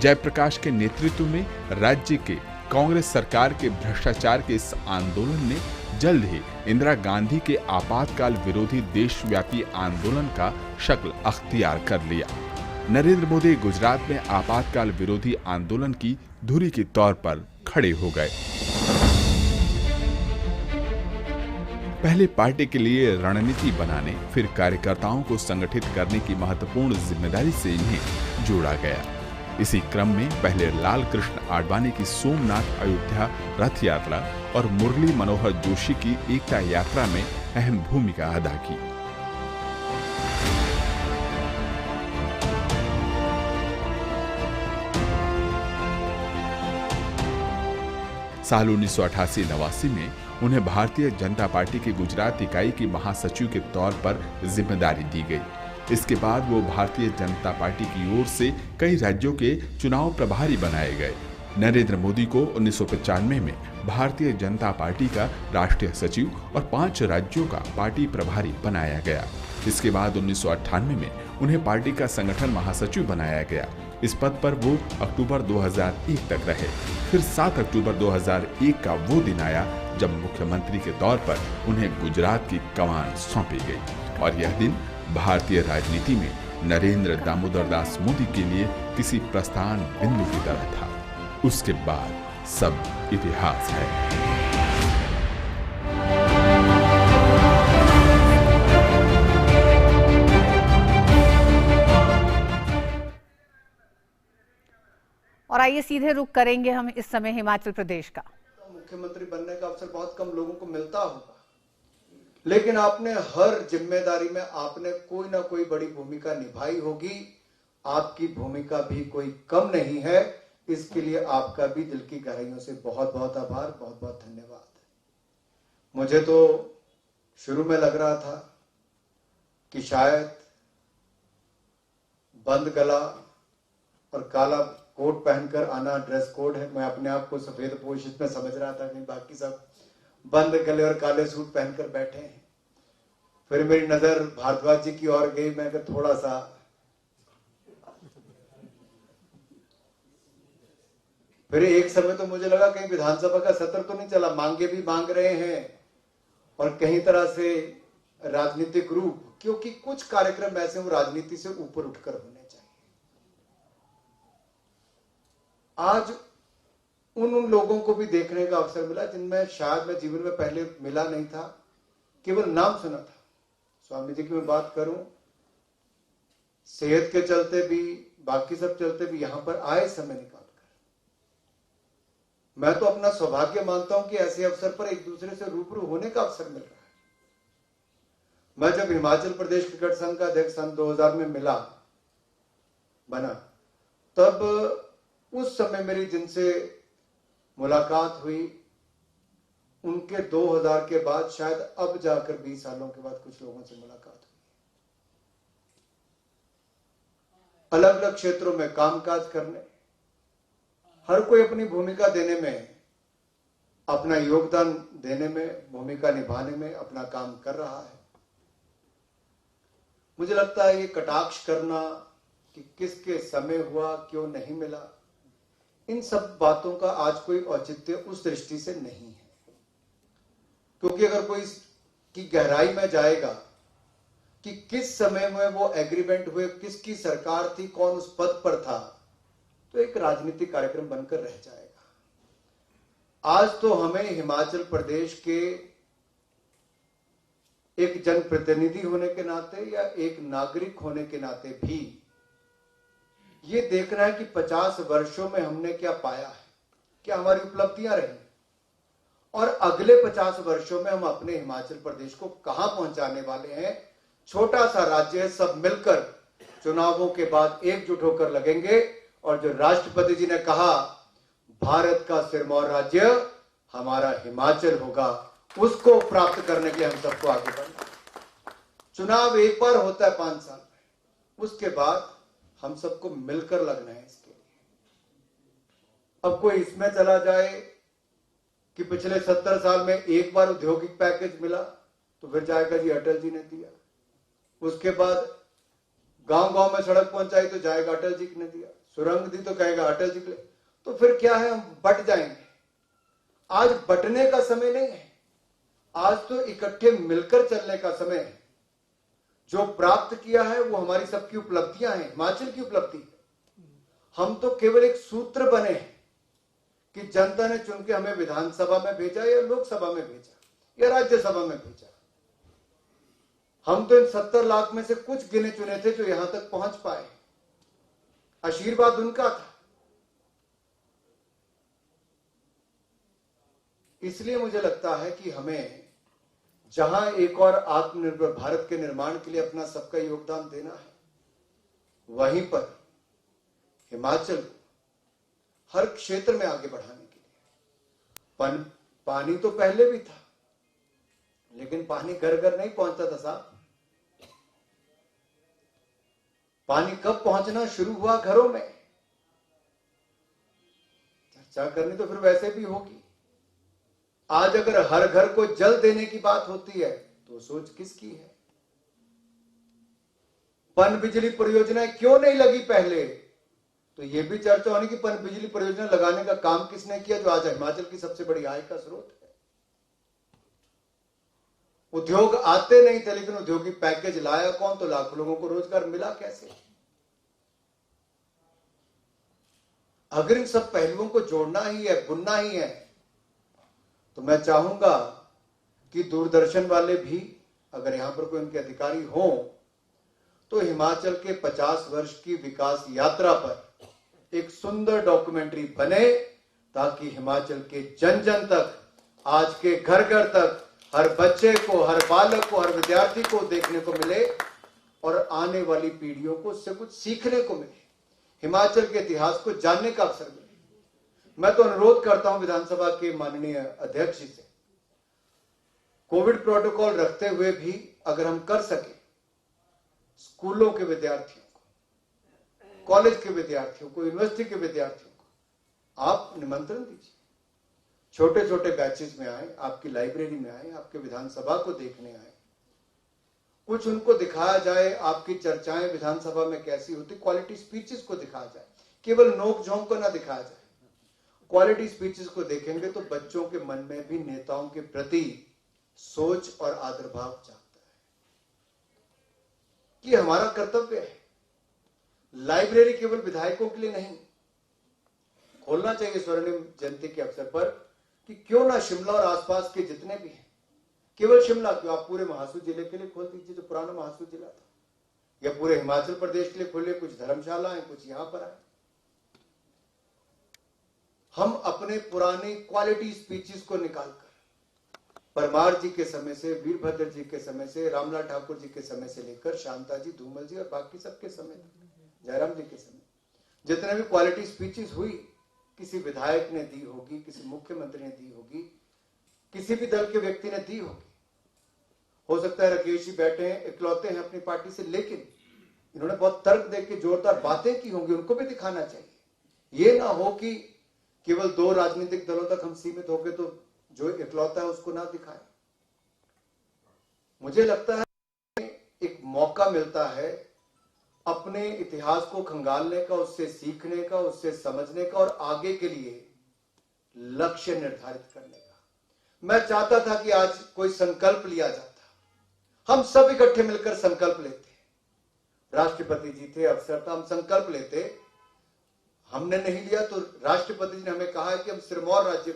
जयप्रकाश के नेतृत्व में राज्य के कांग्रेस सरकार के भ्रष्टाचार के इस आंदोलन ने जल्द ही इंदिरा गांधी के आपातकाल विरोधी देशव्यापी आंदोलन का शक्ल अख्तियार कर लिया। नरेंद्र मोदी गुजरात में आपातकाल विरोधी आंदोलन की धुरी के तौर पर खड़े हो गए। पहले पार्टी के लिए रणनीति बनाने, फिर कार्यकर्ताओं को संगठित करने की महत्वपूर्ण जिम्मेदारी से इन्हें जोड़ा गया। इसी क्रम में पहले लाल कृष्ण आडवाणी की सोमनाथ अयोध्या रथ यात्रा और मुरली मनोहर जोशी की एकता यात्रा में अहम भूमिका अदा की। साल 1988-89 में उन्हें भारतीय जनता पार्टी की गुजरात इकाई की महासचिव के तौर पर जिम्मेदारी दी गई। इसके बाद वो भारतीय जनता पार्टी की ओर से कई राज्यों के चुनाव प्रभारी बनाए गए। नरेंद्र मोदी को 1995 में भारतीय जनता पार्टी का राष्ट्रीय सचिव और 5 राज्यों का पार्टी प्रभारी बनाया गया। इसके बाद 1998 में उन्हें पार्टी का संगठन महासचिव बनाया गया। इस पद पर वो अक्टूबर 2001 तक रहे। फिर 7 अक्टूबर 2001 का वो दिन आया जब मुख्यमंत्री के तौर पर उन्हें गुजरात की कमान सौंपी गई और यह दिन भारतीय राजनीति में नरेंद्र दामोदर दास मोदी के लिए किसी प्रस्थान बिंदु की तरह था। उसके बाद सब इतिहास है। और आइए सीधे रुख करेंगे हम इस समय हिमाचल प्रदेश का। मुख्यमंत्री बनने का अवसर बहुत कम लोगों को मिलता होगा, लेकिन आपने हर जिम्मेदारी में आपने कोई ना कोई बड़ी भूमिका निभाई होगी। आपकी भूमिका भी कोई कम नहीं है। इसके लिए आपका भी दिल की गहराइयों से बहुत बहुत आभार, बहुत बहुत धन्यवाद। मुझे तो शुरू में लग रहा था कि शायद बंद गला और काला कोट पहनकर आना ड्रेस कोड है। मैं अपने आप को सफेद पोशित में समझ रहा था कि बाकी सब बंद गले और काले सूट पहनकर बैठे हैं। फिर मेरी नजर भारद्वाज जी की ओर गई। मैं थोड़ा सा फिर एक समय तो मुझे लगा कहीं विधानसभा का सत्र तो नहीं चला। मांगे भी मांग रहे हैं और कहीं तरह से राजनीतिक रूप, क्योंकि कुछ कार्यक्रम ऐसे वो राजनीति से ऊपर उठकर होने चाहिए। आज उन लोगों को भी देखने का अवसर मिला जिनमें शायद मैं जीवन में पहले मिला नहीं था, केवल नाम सुना था। स्वामी जी की मैं बात करूं, सेहत के चलते भी, बाकी सब चलते भी यहां पर आए समय निकालकर। मैं तो अपना सौभाग्य मानता हूं कि ऐसे अवसर पर एक दूसरे से रूबरू होने का अवसर मिल रहा है। मैं जब हिमाचल प्रदेश क्रिकेट संघ का अध्यक्ष सन 2000 में बना, तब उस समय मेरी जिनसे मुलाकात हुई, उनके 2000 के बाद शायद अब जाकर 20 सालों के बाद कुछ लोगों से मुलाकात हुई। अलग अलग क्षेत्रों में कामकाज करने, हर कोई अपनी भूमिका देने में अपना योगदान देने में, भूमिका निभाने में अपना काम कर रहा है। मुझे लगता है ये कटाक्ष करना कि किसके समय हुआ, क्यों नहीं मिला, इन सब बातों का आज कोई औचित्य उस दृष्टि से नहीं है। क्योंकि अगर कोई की गहराई में जाएगा कि किस समय में वो एग्रीमेंट हुए, किसकी सरकार थी, कौन उस पद पर था, तो एक राजनीतिक कार्यक्रम बनकर रह जाएगा। आज तो हमें हिमाचल प्रदेश के एक जनप्रतिनिधि होने के नाते या एक नागरिक होने के नाते भी ये देखना है कि 50 वर्षों में हमने क्या पाया है, क्या हमारी उपलब्धियां रही, और अगले 50 वर्षों में हम अपने हिमाचल प्रदेश को कहां पहुंचाने वाले हैं। छोटा सा राज्य है, सब मिलकर चुनावों के बाद एकजुट होकर लगेंगे, और जो राष्ट्रपति जी ने कहा भारत का सिरमौर राज्य हमारा हिमाचल होगा, उसको प्राप्त करने के लिए हम सबको आगे बढ़ना। चुनाव एक बार होता है 5 साल में, उसके बाद हम सबको मिलकर लगना है इसके लिए। अब कोई इसमें चला जाए कि पिछले 70 साल में एक बार औद्योगिक पैकेज मिला तो फिर जाएगा जी अटल जी ने दिया, उसके बाद गांव-गांव में सड़क पहुंचाई तो जाएगा अटल जी ने दिया, सुरंग दी तो कहेगा अटल जी ने, तो फिर क्या है, हम बट जाएंगे। आज बटने का समय नहीं है, आज तो इकट्ठे मिलकर चलने का समय है। जो प्राप्त किया है वो हमारी सबकी उपलब्धियां हैं, हिमाचल की उपलब्धि है। हम तो केवल एक सूत्र बने हैं कि जनता ने चुन के हमें विधानसभा में भेजा या लोकसभा में भेजा या राज्यसभा में भेजा। हम तो इन 70 लाख में से कुछ गिने चुने थे जो यहां तक पहुंच पाए, आशीर्वाद उनका था। इसलिए मुझे लगता है कि हमें जहां एक और आत्मनिर्भर भारत के निर्माण के लिए अपना सबका योगदान देना है, वहीं पर हिमाचल को हर क्षेत्र में आगे बढ़ाने के लिए पानी तो पहले भी था, लेकिन पानी घर घर नहीं पहुंचता था साहब। पानी कब पहुंचना शुरू हुआ? घरों में। चर्चा करनी तो फिर वैसे भी होगी। आज अगर हर घर को जल देने की बात होती है तो सोच किसकी है? पन बिजली परियोजनाएं क्यों नहीं लगी पहले? तो यह भी चर्चा होनी कि पन बिजली परियोजना लगाने का काम किसने किया, जो आज हिमाचल की सबसे बड़ी आय का स्रोत है। उद्योग आते नहीं थे, लेकिन औद्योगिक पैकेज लाया कौन? तो लाखों लोगों को रोजगार मिला कैसे? अगर इन सब पहलुओं को जोड़ना ही है, बुनना ही है, तो मैं चाहूंगा कि दूरदर्शन वाले भी अगर यहां पर कोई उनके अधिकारी हों तो हिमाचल के 50 वर्ष की विकास यात्रा पर एक सुंदर डॉक्यूमेंट्री बने, ताकि हिमाचल के जन जन तक, आज के घर घर तक, हर बच्चे को, हर बालक को, हर विद्यार्थी को देखने को मिले और आने वाली पीढ़ियों को उससे कुछ सीखने को मिले, हिमाचल के इतिहास को जानने का अवसर मिले। मैं तो अनुरोध करता हूं विधानसभा के माननीय अध्यक्ष जी से, कोविड प्रोटोकॉल रखते हुए भी अगर हम कर सके, स्कूलों के विद्यार्थियों को, कॉलेज के विद्यार्थियों को, यूनिवर्सिटी के विद्यार्थियों को आप निमंत्रण दीजिए, छोटे छोटे बैचेस में आए, आपकी लाइब्रेरी में आए, आपके विधानसभा को देखने आए, कुछ उनको दिखाया जाए आपकी चर्चाएं विधानसभा में कैसी होती, क्वालिटी स्पीचेस को दिखाया जाए, केवल नोक झोंक को ना दिखाया जाए। क्वालिटी स्पीचेस को देखेंगे तो बच्चों के मन में भी नेताओं के प्रति सोच और आदर भाव जागता है कि हमारा कर्तव्य है। लाइब्रेरी केवल विधायकों के लिए नहीं, खोलना चाहिए स्वर्णिम जयंती के अवसर पर कि क्यों ना शिमला और आसपास के जितने भी हैं, केवल शिमला क्यों, आप पूरे महासू जिले के लिए खोल दीजिए जो पुराना महासू जिला था, या पूरे हिमाचल प्रदेश के लिए खोलिए, कुछ धर्मशालाएं, कुछ यहां पर आए। हम अपने पुराने क्वालिटी स्पीचेस को निकालकर परमार जी के समय से, वीरभद्र जी के समय से, रामलाल ठाकुर जी के समय से लेकर शांता जी, धूमल जी और बाकी सबके समय, जयराम जी के समय, जितने भी क्वालिटी स्पीचेस हुई, किसी विधायक ने दी होगी, किसी मुख्यमंत्री ने दी होगी, किसी भी दल के व्यक्ति ने दी होगी। हो सकता है राकेश जी बैठे हैं, इकलौते हैं अपनी पार्टी से, लेकिन इन्होंने बहुत तर्क देके जोरदार बातें की होंगी, उनको भी दिखाना चाहिए। ये ना हो कि केवल 2 राजनीतिक दलों तक हम सीमित हो गए तो जो इकलौता है उसको ना दिखाएं। मुझे लगता है एक मौका मिलता है अपने इतिहास को खंगालने का, उससे सीखने का, उससे समझने का और आगे के लिए लक्ष्य निर्धारित करने का। मैं चाहता था कि आज कोई संकल्प लिया जाता, हम सब इकट्ठे मिलकर संकल्प लेते, राष्ट्रपति जी थे, अवसर था, हम संकल्प लेते। हमने नहीं लिया तो राष्ट्रपति जी ने हमें कहा है कि हम सिरमौर राज्य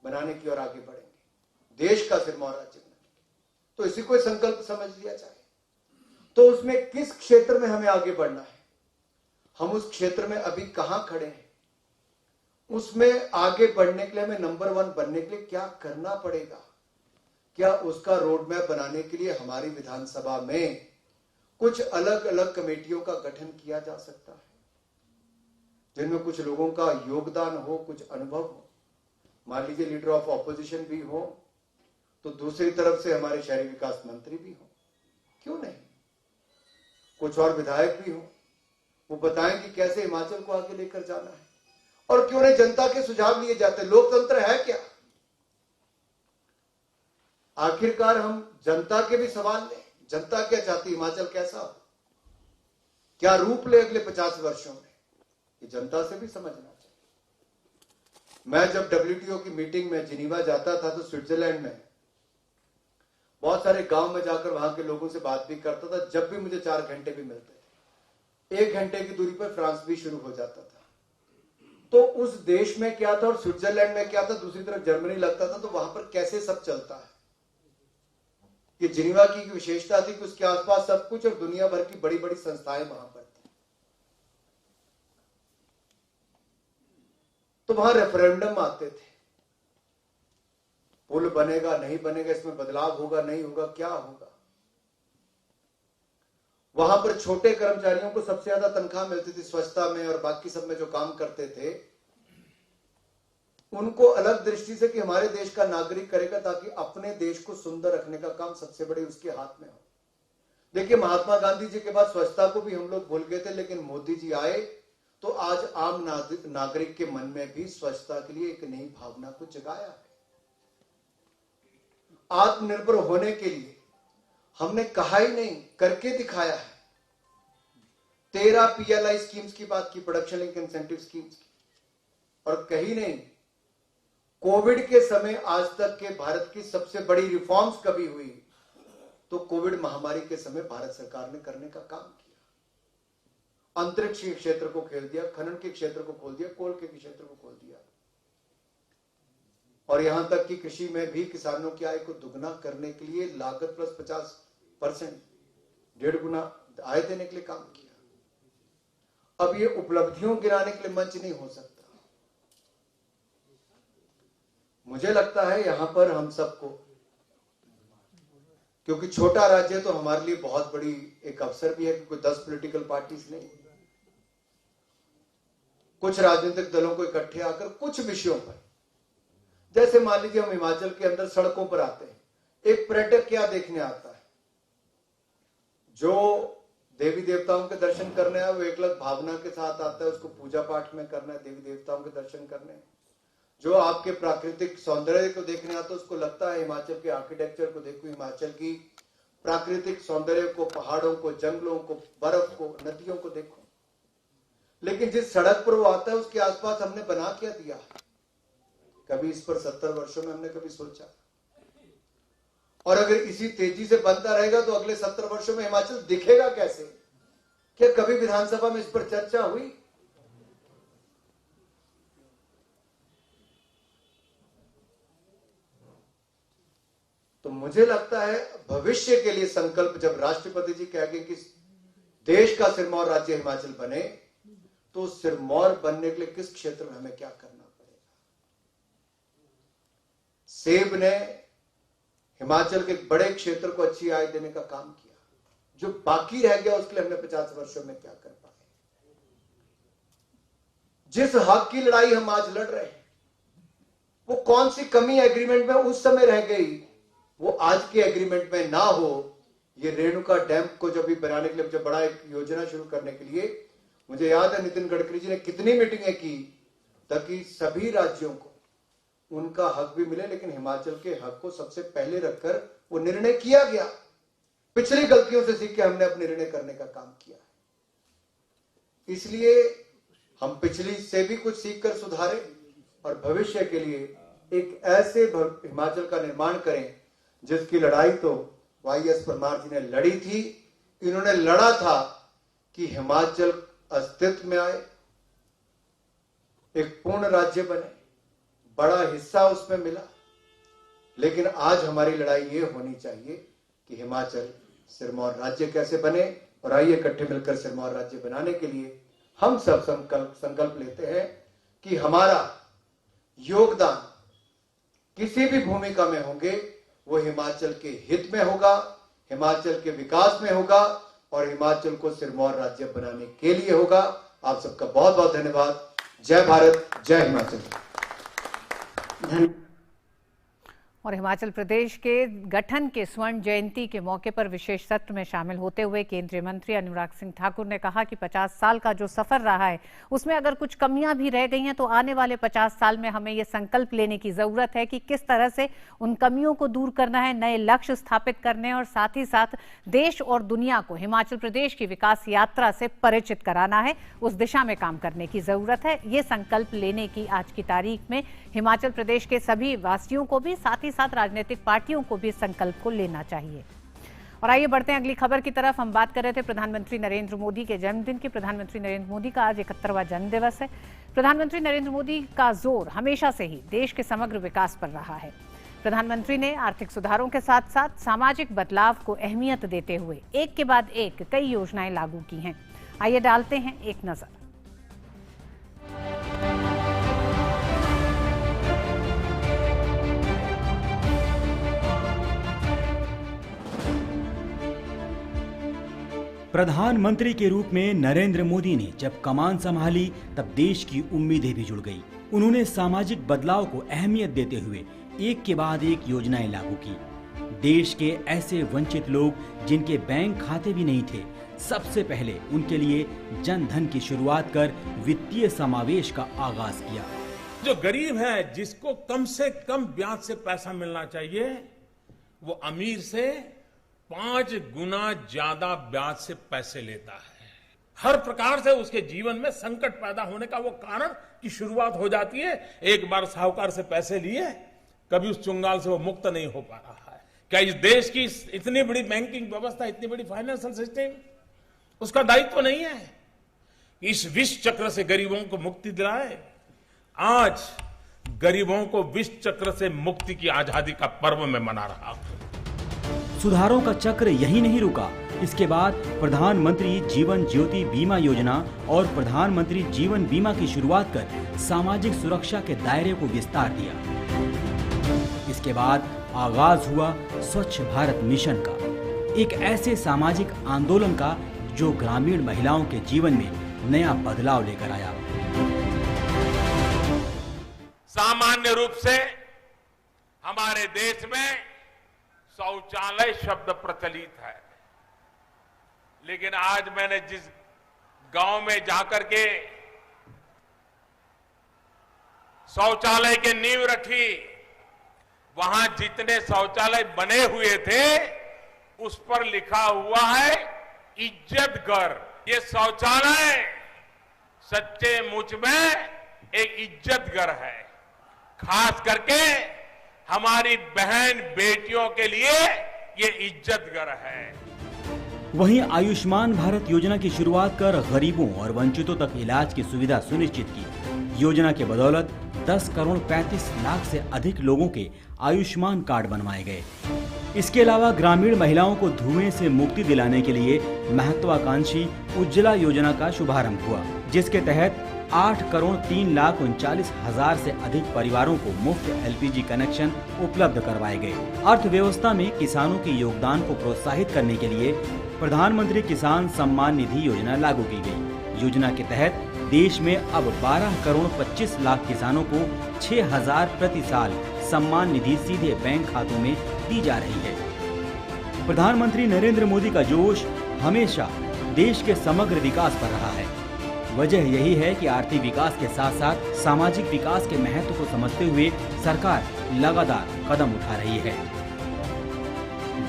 बनाने की ओर आगे बढ़ेंगे, देश का सिरमौर राज्य बनाएंगे। तो इसी को संकल्प समझ लिया जाए। तो उसमें किस क्षेत्र में हमें आगे बढ़ना है, हम उस क्षेत्र में अभी कहां खड़े हैं, उसमें आगे बढ़ने के लिए हमें नंबर 1 बनने के लिए क्या करना पड़ेगा, क्या उसका रोड मैप बनाने के लिए हमारी विधानसभा में कुछ अलग अलग कमेटियों का गठन किया जा सकता है, जिनमें कुछ लोगों का योगदान हो, कुछ अनुभव हो। मान लीजिए लीडर ऑफ ऑपोजिशन भी हो, तो दूसरी तरफ से हमारे शहरी विकास मंत्री भी हो, क्यों नहीं, कुछ और विधायक भी हो, वो बताएं कि कैसे हिमाचल को आगे लेकर जाना है। और क्यों नहीं जनता के सुझाव लिए जाते। लोकतंत्र है क्या, आखिरकार हम जनता के भी सवाल लें। जनता क्या चाहती, हिमाचल कैसा हो, क्या रूप ले अगले 50 वर्षों में, ये जनता से भी समझना चाहिए। मैं जब WTO की मीटिंग में जिनीवा जाता था तो स्विट्जरलैंड में बहुत सारे गांव में जाकर वहां के लोगों से बात भी करता था। जब भी मुझे 4 घंटे भी मिलते थे, 1 घंटे की दूरी पर फ्रांस भी शुरू हो जाता था। तो उस देश में क्या था और स्विट्जरलैंड में क्या था, दूसरी तरफ जर्मनी लगता था, तो वहां पर कैसे सब चलता है। ये जिनीवा की विशेषता थी कि उसके आसपास सब कुछ और दुनिया भर की बड़ी बड़ी संस्थाएं वहां पर थी। तो वहां रेफरेंडम आते थे, पुल बनेगा नहीं बनेगा, इसमें बदलाव होगा नहीं होगा, क्या होगा। वहां पर छोटे कर्मचारियों को सबसे ज्यादा तनख्वाह मिलती थी, स्वच्छता में और बाकी सब में जो काम करते थे उनको अलग दृष्टि से कि हमारे देश का नागरिक करेगा, ताकि अपने देश को सुंदर रखने का काम सबसे बड़े उसके हाथ में हो। देखिए, महात्मा गांधी जी के बाद स्वच्छता को भी हम लोग भूल गए थे, लेकिन मोदी जी आए तो आज आम नागरिक के मन में भी स्वच्छता के लिए एक नई भावना को जगाया है। आत्मनिर्भर होने के लिए हमने कहा ही नहीं, करके दिखाया है। 13 PLI स्कीम्स की बात की, प्रोडक्शन लिंक इंसेंटिव स्कीम्स की, और कहीं नहीं कोविड के समय आज तक के भारत की सबसे बड़ी रिफॉर्म्स कभी हुई तो कोविड महामारी के समय भारत सरकार ने करने का काम किया। अंतरिक्ष के क्षेत्र को खोल दिया, खनन के क्षेत्र को खोल दिया, कोल के क्षेत्र को खोल दिया, और यहां तक कि कृषि में भी किसानों की आय को दुगना करने के लिए लागत प्लस 50%, 1.5 गुना आय देने के लिए काम किया। अब ये उपलब्धियों गिनाने के लिए मंच नहीं हो सकता। मुझे लगता है यहां पर हम सबको, क्योंकि छोटा राज्य तो हमारे लिए बहुत बड़ी एक अवसर भी है कि कोई 10 पॉलिटिकल पार्टीज नहीं, कुछ राजनीतिक दलों को इकट्ठे आकर कुछ विषयों पर, जैसे मान लीजिए हम हिमाचल के अंदर सड़कों पर आते हैं, एक पर्यटक क्या देखने आता है, जो देवी देवताओं के दर्शन करने आए वो एक अलग भावना के साथ आता है, उसको पूजा पाठ में करना है, देवी देवताओं के दर्शन करने। जो आपके प्राकृतिक सौंदर्य को देखने आता है उसको लगता है हिमाचल के आर्किटेक्चर को देखो, हिमाचल की प्राकृतिक सौंदर्य को, पहाड़ों को, जंगलों को, बर्फ को, नदियों को देखो। लेकिन जिस सड़क पर वो आता है उसके आसपास हमने बना क्या दिया, कभी इस पर 70 वर्षों में हमने कभी सोचा? और अगर इसी तेजी से बनता रहेगा तो अगले 70 वर्षों में हिमाचल दिखेगा कैसे? क्या कभी विधानसभा में इस पर चर्चा हुई? तो मुझे लगता है भविष्य के लिए संकल्प जब राष्ट्रपति जी कहेंगे कि देश का सिरमौर राज्य हिमाचल बने, तो सिरमौर बनने के लिए किस क्षेत्र में हमें क्या करना पड़ेगा। सेब ने हिमाचल के बड़े क्षेत्र को अच्छी आय देने का काम किया, जो बाकी रह गया उसके लिए हमने 50 वर्षों में क्या कर पाए। जिस हक की लड़ाई हम आज लड़ रहे हैं, वो कौन सी कमी एग्रीमेंट में उस समय रह गई, वो आज के एग्रीमेंट में ना हो। ये रेणुका डैम को जब भी बनाने के लिए, जब बड़ा एक योजना शुरू करने के लिए, मुझे याद है नितिन गडकरी जी ने कितनी मीटिंगें की ताकि सभी राज्यों को उनका हक भी मिले, लेकिन हिमाचल के हक को सबसे पहले रखकर वो निर्णय किया गया। पिछली गलतियों से सीख के हमने अब निर्णय करने का काम किया है। इसलिए हम पिछली से भी कुछ सीख कर सुधारें और भविष्य के लिए एक ऐसे हिमाचल का निर्माण करें जिसकी लड़ाई तो वाईएस परमार जी ने लड़ी थी। इन्होंने लड़ा था कि हिमाचल अस्तित्व में आए, एक पूर्ण राज्य बने, बड़ा हिस्सा उसमें मिला। लेकिन आज हमारी लड़ाई ये होनी चाहिए कि हिमाचल सिरमौर राज्य कैसे बने, और आइए इकट्ठे मिलकर सिरमौर राज्य बनाने के लिए हम सब संकल्प लेते हैं कि हमारा योगदान किसी भी भूमिका में होंगे वो हिमाचल के हित में होगा, हिमाचल के विकास में होगा और हिमाचल को सिरमौर राज्य बनाने के लिए होगा। आप सबका बहुत बहुत धन्यवाद। जय भारत, जय हिमाचल। और हिमाचल प्रदेश के गठन के स्वर्ण जयंती के मौके पर विशेष सत्र में शामिल होते हुए केंद्रीय मंत्री अनुराग सिंह ठाकुर ने कहा कि 50 साल का जो सफर रहा है उसमें अगर कुछ कमियां भी रह गई हैं तो आने वाले 50 साल में हमें ये संकल्प लेने की जरूरत है कि किस तरह से उन कमियों को दूर करना है, नए लक्ष्य स्थापित करने और साथ ही साथ देश और दुनिया को हिमाचल प्रदेश की विकास यात्रा से परिचित कराना है। उस दिशा में काम करने की जरूरत है। ये संकल्प लेने की आज की तारीख में हिमाचल प्रदेश के सभी वासियों को भी, साथ ही साथ राजनीतिक पार्टियों को भी संकल्प को लेना चाहिए। और आइए बढ़ते हैं अगली खबर की तरफ। हम बात कर रहे थे प्रधानमंत्री नरेंद्र मोदी के जन्मदिन की। प्रधानमंत्री नरेंद्र मोदी का आज 71वां जन्म दिवस है। प्रधानमंत्री नरेंद्र मोदी का जोर हमेशा से ही देश के समग्र विकास पर रहा है। प्रधानमंत्री ने आर्थिक सुधारों के साथ साथ सामाजिक बदलाव को अहमियत देते हुए एक के बाद एक कई योजनाएं लागू की हैं। आइए डालते हैं एक नजर। प्रधानमंत्री के रूप में नरेंद्र मोदी ने जब कमान संभाली तब देश की उम्मीदें भी जुड़ गई। उन्होंने सामाजिक बदलाव को अहमियत देते हुए एक के बाद एक योजनाएं लागू की। देश के ऐसे वंचित लोग जिनके बैंक खाते भी नहीं थे, सबसे पहले उनके लिए जन धन की शुरुआत कर वित्तीय समावेश का आगाज किया। जो गरीब है, जिसको कम से कम ब्याज से पैसा मिलना चाहिए, वो अमीर से 5 गुना ज्यादा ब्याज से पैसे लेता है। हर प्रकार से उसके जीवन में संकट पैदा होने का वो कारण की शुरुआत हो जाती है। एक बार साहूकार से पैसे लिए, कभी उस चुंगाल से वो मुक्त नहीं हो पा रहा है। क्या इस देश की इतनी बड़ी बैंकिंग व्यवस्था, इतनी बड़ी फाइनेंशियल सिस्टम, उसका दायित्व नहीं है इस विष चक्र से गरीबों को मुक्ति दिलाए? आज गरीबों को विष चक्र से मुक्ति की आजादी का पर्व मैं मना रहा हूं। सुधारों का चक्र यही नहीं रुका। इसके बाद प्रधानमंत्री जीवन ज्योति बीमा योजना और प्रधानमंत्री जीवन बीमा की शुरुआत कर सामाजिक सुरक्षा के दायरे को विस्तार दिया। इसके बाद आगाज हुआ स्वच्छ भारत मिशन का, एक ऐसे सामाजिक आंदोलन का जो ग्रामीण महिलाओं के जीवन में नया बदलाव लेकर आया। सामान्य रूप से हमारे देश में शौचालय शब्द प्रचलित है, लेकिन आज मैंने जिस गांव में जाकर के शौचालय की नींव रखी, वहां जितने शौचालय बने हुए थे उस पर लिखा हुआ है इज्जत घर। ये शौचालय सच्चे मुच में एक इज्जत घर है, खास करके हमारी बहन बेटियों के लिए ये इज्जत घर है। वहीं आयुष्मान भारत योजना की शुरुआत कर गरीबों और वंचितों तक इलाज की सुविधा सुनिश्चित की। योजना के बदौलत 10 करोड़ 35 लाख से अधिक लोगों के आयुष्मान कार्ड बनवाए गए। इसके अलावा ग्रामीण महिलाओं को धुएं से मुक्ति दिलाने के लिए महत्वाकांक्षी उज्ज्वला योजना का शुभारंभ हुआ, जिसके तहत 8 करोड़ 3 लाख 39 हजार से अधिक परिवारों को मुफ्त एलपीजी कनेक्शन उपलब्ध करवाए गए। अर्थव्यवस्था में किसानों के योगदान को प्रोत्साहित करने के लिए प्रधानमंत्री किसान सम्मान निधि योजना लागू की गई। योजना के तहत देश में अब 12 करोड़ 25 लाख किसानों को 6,000 प्रति साल सम्मान निधि सीधे बैंक खातों में दी जा रही है। प्रधानमंत्री नरेंद्र मोदी का जोश हमेशा देश के समग्र विकास पर रहा है। वजह यही है कि आर्थिक विकास के साथ साथ सामाजिक विकास के महत्व को समझते हुए सरकार लगातार कदम उठा रही है।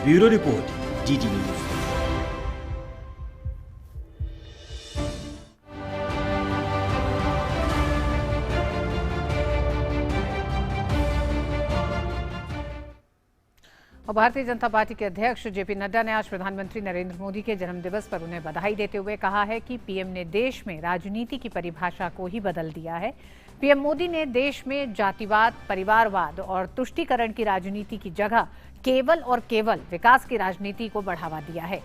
Bureau report, GT news. और भारतीय जनता पार्टी के अध्यक्ष जेपी नड्डा ने आज प्रधानमंत्री नरेंद्र मोदी के जन्मदिवस पर उन्हें बधाई देते हुए कहा है कि पीएम ने देश में राजनीति की परिभाषा को ही बदल दिया है। पीएम मोदी ने देश में जातिवाद, परिवारवाद और तुष्टीकरण की राजनीति की जगह केवल और केवल विकास की राजनीति को बढ़ावा दिया है।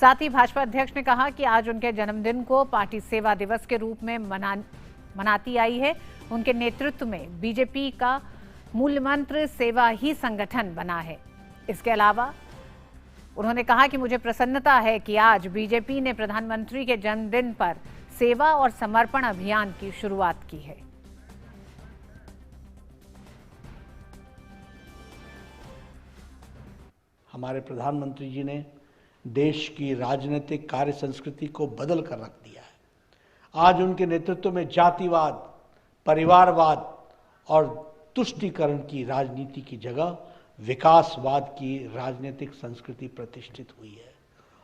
साथ ही भाजपा अध्यक्ष ने कहा कि आज उनके जन्मदिन को पार्टी सेवा दिवस के रूप में मनाती आई है। उनके नेतृत्व में बीजेपी का मूल मंत्र सेवा ही संगठन बना है। इसके अलावा उन्होंने कहा कि मुझे प्रसन्नता है कि आज बीजेपी ने प्रधानमंत्री के जन्मदिन पर सेवा और समर्पण अभियान की शुरुआत की है। हमारे प्रधानमंत्री जी ने देश की राजनीतिक कार्य संस्कृति को बदल कर रख दिया है। आज उनके नेतृत्व में जातिवाद, परिवारवाद और तुष्टीकरण की राजनीति की जगह विकासवाद की राजनीतिक संस्कृति प्रतिष्ठित हुई है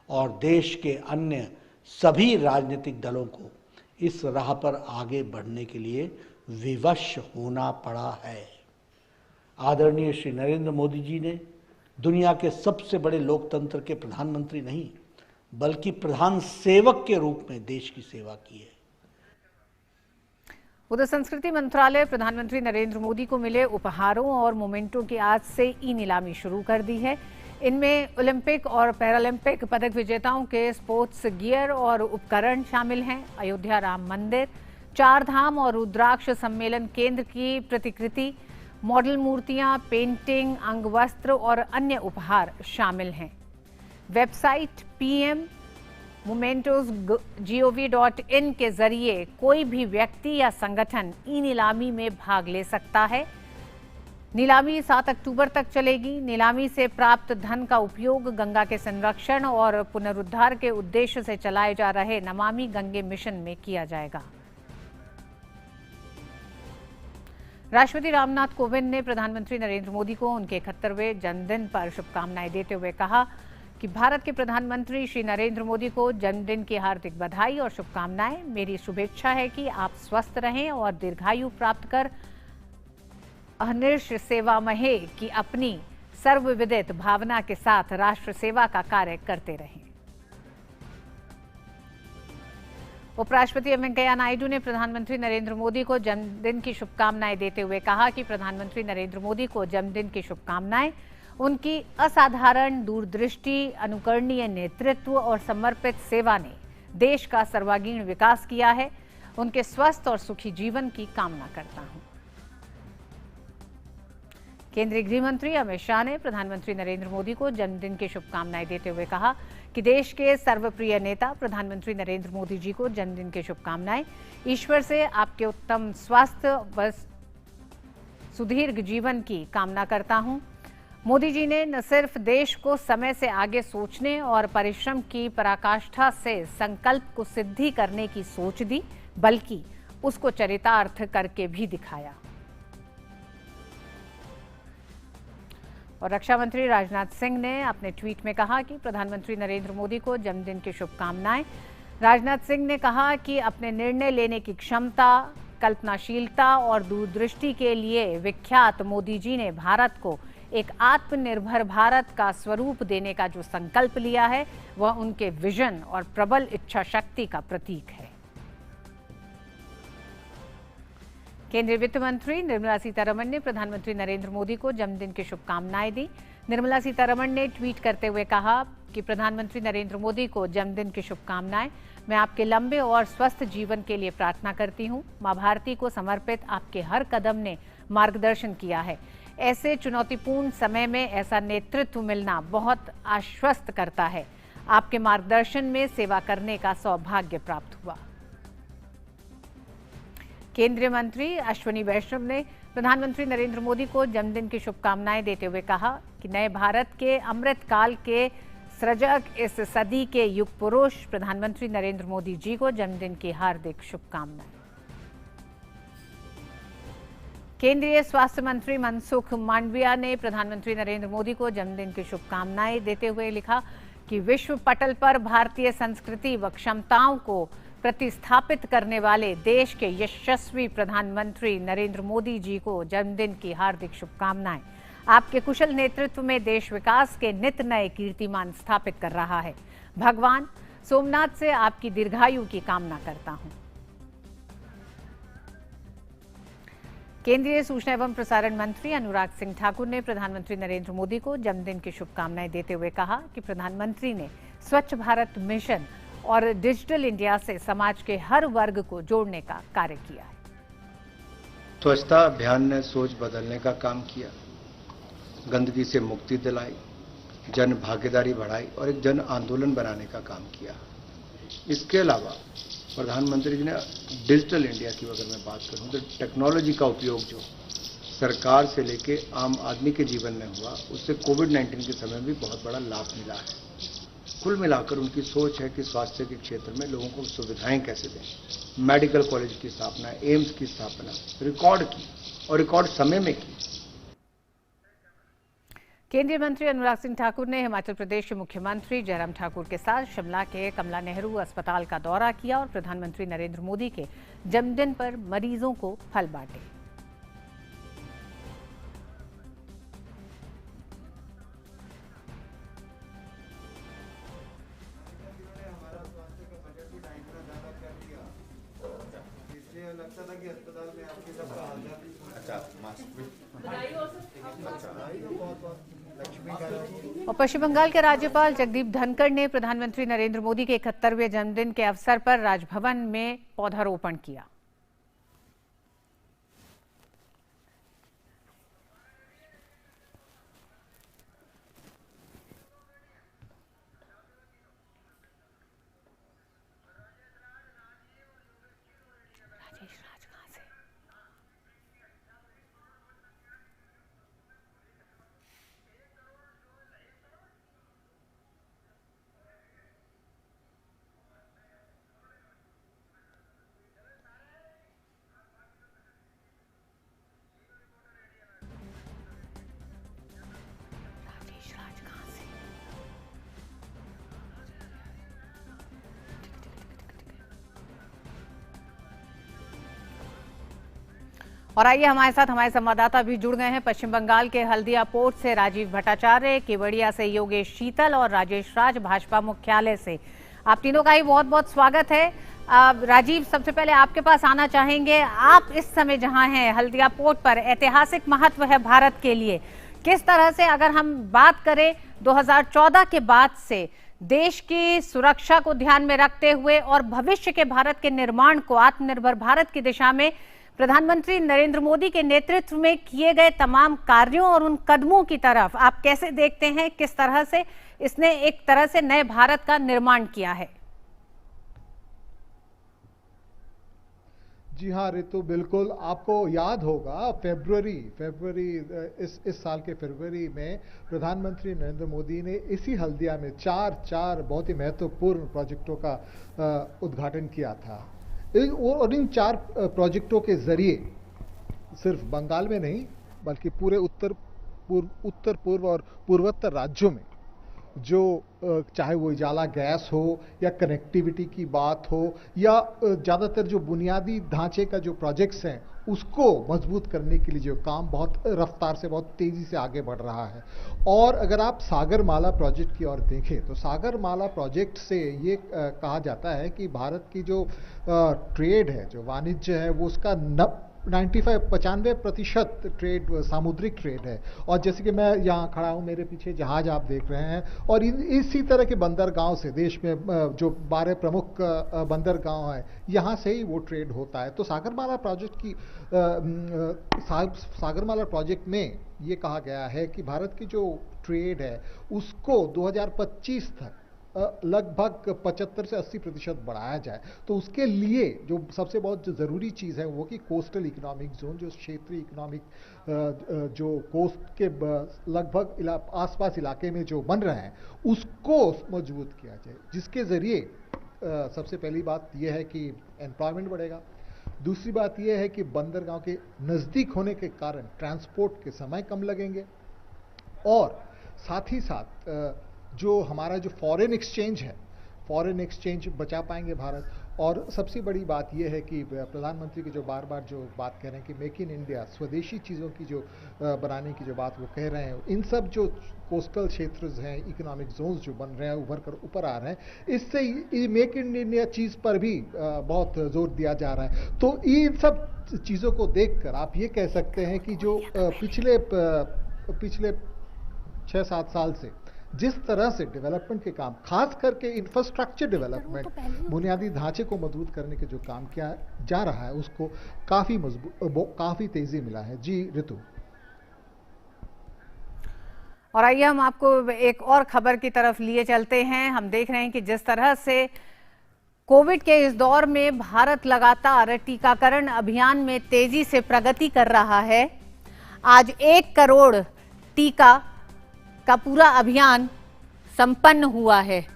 और देश के अन्य सभी राजनीतिक दलों को इस राह पर आगे बढ़ने के लिए विवश होना पड़ा है। आदरणीय श्री नरेंद्र मोदी जी ने दुनिया के सबसे बड़े लोकतंत्र के प्रधानमंत्री नहीं बल्कि प्रधान सेवक के रूप में देश की सेवा की है। उधर संस्कृति मंत्रालय प्रधानमंत्री नरेंद्र मोदी को मिले उपहारों और मोमेंटों की आज से ई नीलामी शुरू कर दी है। इनमें ओलंपिक और पैरालंपिक पदक विजेताओं के स्पोर्ट्स गियर और उपकरण शामिल हैं। अयोध्या राम मंदिर, चार धाम और रुद्राक्ष सम्मेलन केंद्र की प्रतिकृति, मॉडल मूर्तियां, पेंटिंग, अंगवस्त्र और अन्य उपहार शामिल हैं। वेबसाइट pm-momentosgov.in के जरिए कोई भी व्यक्ति या संगठन ई नीलामी में भाग ले सकता है। नीलामी 7 अक्टूबर तक चलेगी। नीलामी से प्राप्त धन का उपयोग गंगा के संरक्षण और पुनरुद्धार के उद्देश्य से चलाए जा रहे नमामि गंगे मिशन में किया जाएगा। राष्ट्रपति रामनाथ कोविंद ने प्रधानमंत्री नरेंद्र मोदी को उनके 71वें जन्मदिन पर शुभकामनाएं देते हुए कहा कि भारत के प्रधानमंत्री श्री नरेंद्र मोदी को जन्मदिन की हार्दिक बधाई और शुभकामनाएं। मेरी शुभेच्छा है कि आप स्वस्थ रहें और दीर्घायु प्राप्त कर अहर्निश सेवामहे की अपनी सर्वविदित भावना के साथ राष्ट्र सेवा का कार्य करते रहें। उपराष्ट्रपति एम वेंकैया नायडू ने प्रधानमंत्री नरेंद्र मोदी को जन्मदिन की शुभकामनाएं देते हुए कहा कि प्रधानमंत्री नरेंद्र मोदी को जन्मदिन की शुभकामनाएं। उनकी असाधारण दूरदृष्टि, अनुकरणीय नेतृत्व और समर्पित सेवा ने देश का सर्वांगीण विकास किया है। उनके स्वस्थ और सुखी जीवन की कामना करता हूं। केंद्रीय गृह मंत्री अमित शाह ने प्रधानमंत्री नरेंद्र मोदी को जन्मदिन की शुभकामनाएं देते हुए कहा कि देश के सर्वप्रिय नेता प्रधानमंत्री नरेंद्र मोदी जी को जन्मदिन की शुभकामनाएं। ईश्वर से आपके उत्तम स्वास्थ्य व सुदीर्घ जीवन की कामना करता हूं। मोदी जी ने न सिर्फ देश को समय से आगे सोचने और परिश्रम की पराकाष्ठा से संकल्प को सिद्धि करने की सोच दी, बल्कि उसको चरितार्थ करके भी दिखाया। और रक्षा मंत्री राजनाथ सिंह ने अपने ट्वीट में कहा कि प्रधानमंत्री नरेंद्र मोदी को जन्मदिन की शुभकामनाएं। राजनाथ सिंह ने कहा कि अपने निर्णय लेने की क्षमता, कल्पनाशीलता और दूरदृष्टि के लिए विख्यात मोदी जी ने भारत को एक आत्मनिर्भर भारत का स्वरूप देने का जो संकल्प लिया है वह उनके विजन और प्रबल इच्छा शक्ति का प्रतीक है। केंद्रीय वित्त मंत्री निर्मला सीतारमण ने प्रधानमंत्री नरेंद्र मोदी को जन्मदिन की शुभकामनाएं दी। निर्मला सीतारमण ने ट्वीट करते हुए कहा कि प्रधानमंत्री नरेंद्र मोदी को जन्मदिन की शुभकामनाएं। मैं आपके लंबे और स्वस्थ जीवन के लिए प्रार्थना करती हूं। मां भारती को समर्पित आपके हर कदम ने मार्गदर्शन किया है। ऐसे चुनौतीपूर्ण समय में ऐसा नेतृत्व मिलना बहुत आश्वस्त करता है। आपके मार्गदर्शन में सेवा करने का सौभाग्य प्राप्त हुआ। केंद्रीय मंत्री अश्विनी वैष्णव ने प्रधानमंत्री नरेंद्र मोदी को जन्मदिन की शुभकामनाएं देते हुए कहा कि नए भारत के अमृत काल के सृजक इस सदी के युग पुरुष प्रधानमंत्री नरेंद्र मोदी जी को जन्मदिन की हार्दिक शुभकामनाएं। केंद्रीय स्वास्थ्य मंत्री मनसुख मांडविया ने प्रधानमंत्री नरेंद्र मोदी को जन्मदिन की शुभकामनाएं देते हुए लिखा कि विश्व पटल पर भारतीय संस्कृति व क्षमताओं को प्रतिस्थापित करने वाले देश के यशस्वी प्रधानमंत्री नरेंद्र मोदी जी को जन्मदिन की हार्दिक शुभकामनाएं। आपके कुशल नेतृत्व में देश विकास के नित नए कीर्तिमान स्थापित कर रहा है। भगवान सोमनाथ से आपकी दीर्घायु की कामना करता हूं। केंद्रीय सूचना एवं प्रसारण मंत्री अनुराग सिंह ठाकुर ने प्रधानमंत्री नरेंद्र मोदी को जन्मदिन की शुभकामनाएं देते हुए कहा कि प्रधानमंत्री ने स्वच्छ भारत मिशन और डिजिटल इंडिया से समाज के हर वर्ग को जोड़ने का कार्य किया है। स्वच्छता अभियान ने सोच बदलने का काम किया, गंदगी से मुक्ति दिलाई, जन भागीदारी बढ़ाई और एक जन आंदोलन बनाने का काम किया। इसके अलावा प्रधानमंत्री जी ने डिजिटल इंडिया की अगर मैं बात करूं तो टेक्नोलॉजी का उपयोग जो सरकार से लेके आम आदमी के जीवन में हुआ, उससे कोविड-19 के समय भी बहुत बड़ा लाभ मिला है। कुल मिलाकर उनकी सोच है कि स्वास्थ्य के क्षेत्र में लोगों को सुविधाएं कैसे दें। मेडिकल कॉलेज की स्थापना, एम्स की स्थापना रिकॉर्ड की और रिकॉर्ड समय में की। केंद्रीय मंत्री अनुराग सिंह ठाकुर ने हिमाचल प्रदेश के मुख्यमंत्री जयराम ठाकुर के साथ शिमला के कमला नेहरू अस्पताल का दौरा किया और प्रधानमंत्री नरेंद्र मोदी के जन्मदिन पर मरीजों को फल बांटे। और पश्चिम बंगाल के राज्यपाल जगदीप धनखड़ ने प्रधानमंत्री नरेंद्र मोदी के 71वें जन्मदिन के अवसर पर राजभवन में पौधारोपण किया। और आइए हमारे साथ हमारे संवाददाता भी जुड़ गए हैं। पश्चिम बंगाल के हल्दिया पोर्ट से राजीव भट्टाचार्य, केवड़िया से योगेश शीतल और राजेश राज भाजपा मुख्यालय से। आप तीनों का ही बहुत बहुत स्वागत है। राजीव, सबसे पहले आपके पास आना चाहेंगे। आप इस समय जहां हैं हल्दिया पोर्ट पर, ऐतिहासिक महत्व है भारत के लिए। किस तरह से, अगर हम बात करें 2014 के बाद से देश की सुरक्षा को ध्यान में रखते हुए और भविष्य के भारत के निर्माण को, आत्मनिर्भर भारत की दिशा में प्रधानमंत्री नरेंद्र मोदी के नेतृत्व में किए गए तमाम कार्यों और उन कदमों की तरफ आप कैसे देखते हैं? किस तरह से इसने एक तरह से नए भारत का निर्माण किया है? जी हाँ रितु, बिल्कुल। आपको याद होगा फरवरी इस साल के फरवरी में प्रधानमंत्री नरेंद्र मोदी ने इसी हल्दिया में चार बहुत ही महत्वपूर्ण प्रोजेक्टों का उद्घाटन किया था। और इन 4 प्रोजेक्टों के जरिए सिर्फ बंगाल में नहीं बल्कि पूरे उत्तर पूर्व और पूर्वोत्तर राज्यों में जो चाहे वो उजाला गैस हो या कनेक्टिविटी की बात हो या ज़्यादातर जो बुनियादी ढांचे का जो प्रोजेक्ट्स हैं उसको मजबूत करने के लिए जो काम बहुत रफ्तार से, बहुत तेज़ी से आगे बढ़ रहा है। और अगर आप सागरमाला प्रोजेक्ट की ओर देखें तो सागरमाला प्रोजेक्ट से ये कहा जाता है कि भारत की जो ट्रेड है, जो वाणिज्य है, वो उसका 95% ट्रेड सामुद्रिक ट्रेड है। और जैसे कि मैं यहाँ खड़ा हूँ, मेरे पीछे जहाज आप देख रहे हैं, और इसी तरह के बंदरगांव से देश में जो 12 प्रमुख बंदरगांव हैं, यहाँ से ही वो ट्रेड होता है। तो सागरमाला प्रोजेक्ट में ये कहा गया है कि भारत की जो ट्रेड है उसको 2025 तक लगभग 75 से 80% बढ़ाया जाए। तो उसके लिए जो सबसे बहुत जो ज़रूरी चीज़ है वो कि कोस्टल इकोनॉमिक जोन, जो क्षेत्रीय इकोनॉमिक जो कोस्ट के लगभग आसपास इलाके में जो बन रहे हैं उसको मजबूत किया जाए, जिसके ज़रिए सबसे पहली बात यह है कि एम्प्लॉयमेंट बढ़ेगा। दूसरी बात यह है कि बंदरगांव के नज़दीक होने के कारण ट्रांसपोर्ट के समय कम लगेंगे और साथ ही साथ जो हमारा जो फॉरेन एक्सचेंज है, फॉरेन एक्सचेंज बचा पाएंगे भारत। और सबसे बड़ी बात यह है कि प्रधानमंत्री की जो बार बार जो बात कह रहे हैं कि मेक इन इंडिया, स्वदेशी चीज़ों की जो बनाने की जो बात वो कह रहे हैं, इन सब जो कोस्टल क्षेत्र हैं, इकोनॉमिक जोन्स जो बन रहे हैं, उभर कर ऊपर आ रहे हैं, इससे मेक इन इंडिया चीज़ पर भी बहुत जोर दिया जा रहा है। तो इन सब चीज़ों को देखकर आप ये कह सकते हैं कि जो पिछले 6-7 साल से जिस तरह से डेवलपमेंट के काम, खास करके इंफ्रास्ट्रक्चर डेवलपमेंट, बुनियादी ढांचे को मजबूत करने के जो काम किया जा रहा है उसको काफी तेजी मिला है। जी ऋतु। और आइए हम आपको एक और खबर की तरफ लिए चलते हैं। हम देख रहे हैं कि जिस तरह से कोविड के इस दौर में भारत लगातार टीकाकरण अभियान में तेजी से प्रगति कर रहा है। आज 1 करोड़ टीका का पूरा अभियान संपन्न हुआ है।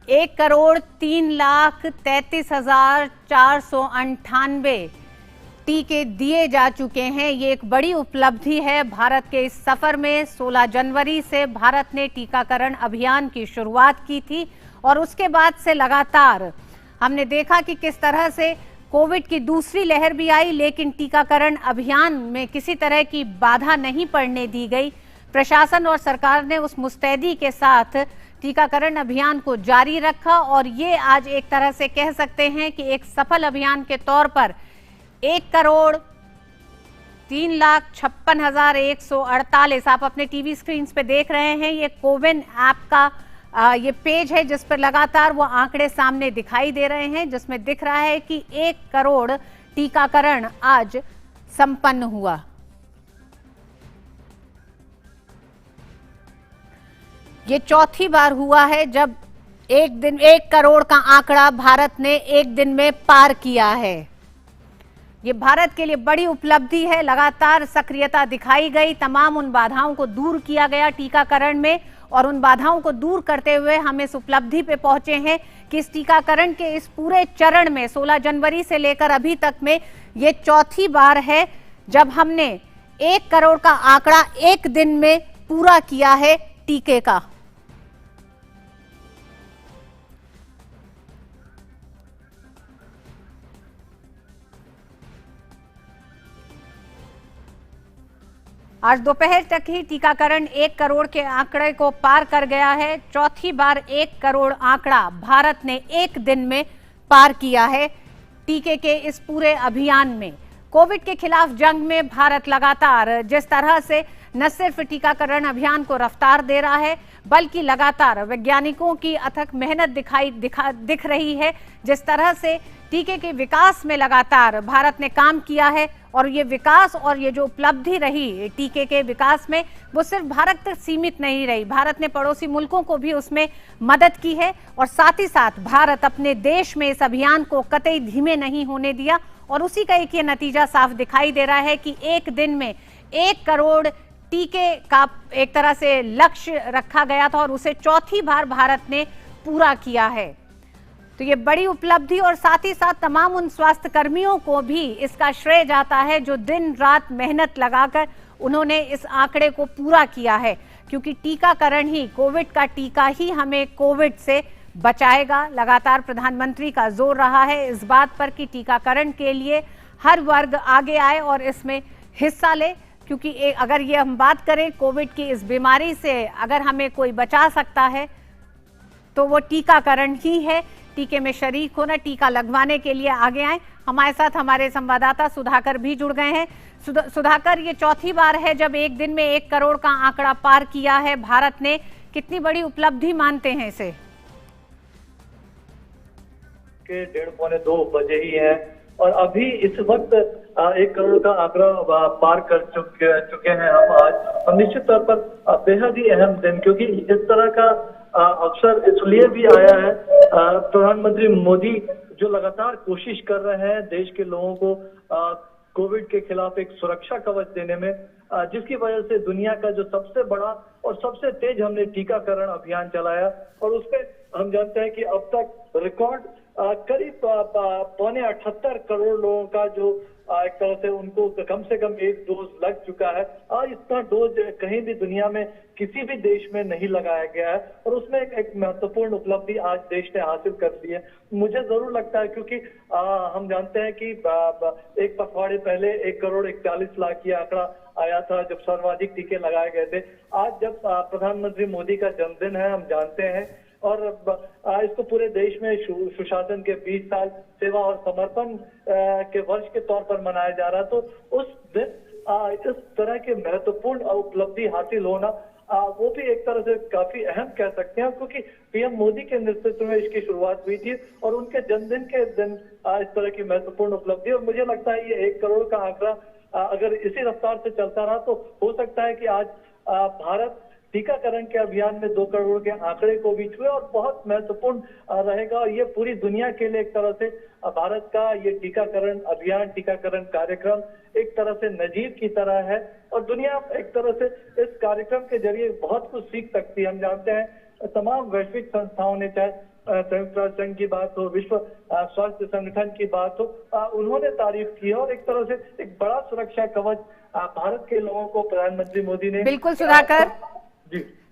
एक 1,03,33,498 टीके दिए जा चुके हैं। ये एक बड़ी उपलब्धि है भारत के इस सफर में। 16 जनवरी से भारत ने टीकाकरण अभियान की शुरुआत की थी और उसके बाद से लगातार हमने देखा कि किस तरह से कोविड की दूसरी लहर भी आई, लेकिन टीकाकरण अभियान में किसी तरह की बाधा नहीं पड़ने दी गई। प्रशासन और सरकार ने उस मुस्तैदी के साथ टीकाकरण अभियान को जारी रखा और ये आज एक तरह से कह सकते हैं कि एक सफल अभियान के तौर पर 1,03,56,148 आप अपने टीवी स्क्रीन पे देख रहे हैं। ये कोविन ऐप का ये पेज है जिस पर लगातार वो आंकड़े सामने दिखाई दे रहे हैं, जिसमें दिख रहा है कि 1 करोड़ टीकाकरण आज संपन्न हुआ। ये चौथी बार हुआ है जब 1 करोड़ का आंकड़ा भारत ने एक दिन में पार किया है। ये भारत के लिए बड़ी उपलब्धि है। लगातार सक्रियता दिखाई गई, तमाम उन बाधाओं को दूर किया गया टीकाकरण में और उन बाधाओं को दूर करते हुए हम इस उपलब्धि पे पहुंचे हैं कि इस टीकाकरण के इस पूरे चरण में 16 जनवरी से लेकर अभी तक में ये चौथी बार है जब हमने 1 करोड़ का आंकड़ा एक दिन में पूरा किया है टीके का। आज दोपहर तक ही टीकाकरण 1 करोड़ के आंकड़े को पार कर गया है। चौथी बार 1 करोड़ आंकड़ा भारत ने एक दिन में पार किया है टीके के इस पूरे अभियान में। कोविड के खिलाफ जंग में भारत लगातार जिस तरह से न सिर्फ टीकाकरण अभियान को रफ्तार दे रहा है बल्कि लगातार वैज्ञानिकों की अथक मेहनत दिख रही है। जिस तरह से टीके के विकास में लगातार भारत ने काम किया है और ये विकास और ये जो उपलब्धि रही टीके के विकास में वो सिर्फ भारत तक सीमित नहीं रही। भारत ने पड़ोसी मुल्कों को भी उसमें मदद की है और साथ ही साथ भारत अपने देश में इस अभियान को कतई धीमे नहीं होने दिया और उसी का एक ये नतीजा साफ दिखाई दे रहा है कि एक दिन में 1 करोड़ टीके का एक तरह से लक्ष्य रखा गया था और उसे चौथी बार भारत ने पूरा किया है। तो ये बड़ी उपलब्धि और साथ ही साथ तमाम उन स्वास्थ्य कर्मियों को भी इसका श्रेय जाता है जो दिन रात मेहनत लगाकर उन्होंने इस आंकड़े को पूरा किया है, क्योंकि टीकाकरण ही, कोविड का टीका ही हमें कोविड से बचाएगा। लगातार प्रधानमंत्री का जोर रहा है इस बात पर कि टीकाकरण के लिए हर वर्ग आगे आए और इसमें हिस्सा ले, क्योंकि अगर ये हम बात करें कोविड की इस बीमारी से अगर हमें कोई बचा सकता है तो वो टीकाकरण ही है। टीके में शरीक होना, टीका लगवाने के लिए आगे आए। हमारे साथ हमारे संवाददाता सुधाकर भी जुड़ गए हैं। सुधाकर, ये चौथी बार है जब एक दिन में 1 करोड़ का आंकड़ा पार किया है भारत ने, कितनी बड़ी उपलब्धि मानते हैं इसे? के 1:30-2 बजे ही है और अभी इस वक्त 1 करोड़ का आंकड़ा पार कर चुके हैं हम आज। और निश्चित तौर पर बेहद ही अहम दिन, क्योंकि इस तरह का अवसर इसलिए भी आया है, प्रधानमंत्री मोदी जो लगातार कोशिश कर रहे हैं देश के लोगों को कोविड के खिलाफ एक सुरक्षा कवच देने में, जिसकी वजह से दुनिया का जो सबसे बड़ा और सबसे तेज हमने टीकाकरण अभियान चलाया, और उसमें हम जानते हैं कि अब तक रिकॉर्ड करीब 78 करोड़ लोगों का जो एक तरह से उनको कम से कम 1 डोज लग चुका है। और इतना डोज कहीं भी दुनिया में किसी भी देश में नहीं लगाया गया है, और उसमें एक महत्वपूर्ण उपलब्धि आज देश ने हासिल कर ली है। मुझे जरूर लगता है, क्योंकि हम जानते हैं कि एक पखवाड़े पहले 1 करोड़ 41 लाख की आंकड़ा आया था जब सर्वाधिक टीके लगाए गए थे। आज जब प्रधानमंत्री मोदी का जन्मदिन है, हम जानते हैं, और इसको पूरे देश में सुशासन के 20 साल सेवा और समर्पण के वर्ष के तौर पर मनाया जा रहा है, तो उस दिन इस तरह के महत्वपूर्ण उपलब्धि हासिल होना वो भी एक तरह से काफी अहम कह सकते हैं, क्योंकि पीएम मोदी के नेतृत्व में इसकी शुरुआत हुई थी और उनके जन्मदिन के दिन इस तरह की महत्वपूर्ण उपलब्धि। और मुझे लगता है ये 1 करोड़ का आंकड़ा अगर इसी रफ्तार से चलता रहा तो हो सकता है कि आज भारत टीकाकरण के अभियान में 2 करोड़ के आंकड़े को भी छुए, और बहुत महत्वपूर्ण रहेगा। और ये पूरी दुनिया के लिए एक तरह से भारत का ये टीकाकरण अभियान, टीकाकरण कार्यक्रम एक तरह से नजीर की तरह है, और दुनिया एक तरह से इस कार्यक्रम के जरिए बहुत कुछ सीख सकती है। हम जानते हैं तमाम वैश्विक संस्थाओं ने, चाहे संयुक्त राष्ट्र संघ की बात हो, विश्व स्वास्थ्य संगठन की बात हो, उन्होंने तारीफ की है, और एक तरह से एक बड़ा सुरक्षा कवच भारत के लोगों को प्रधानमंत्री मोदी ने। बिल्कुल सुधाकर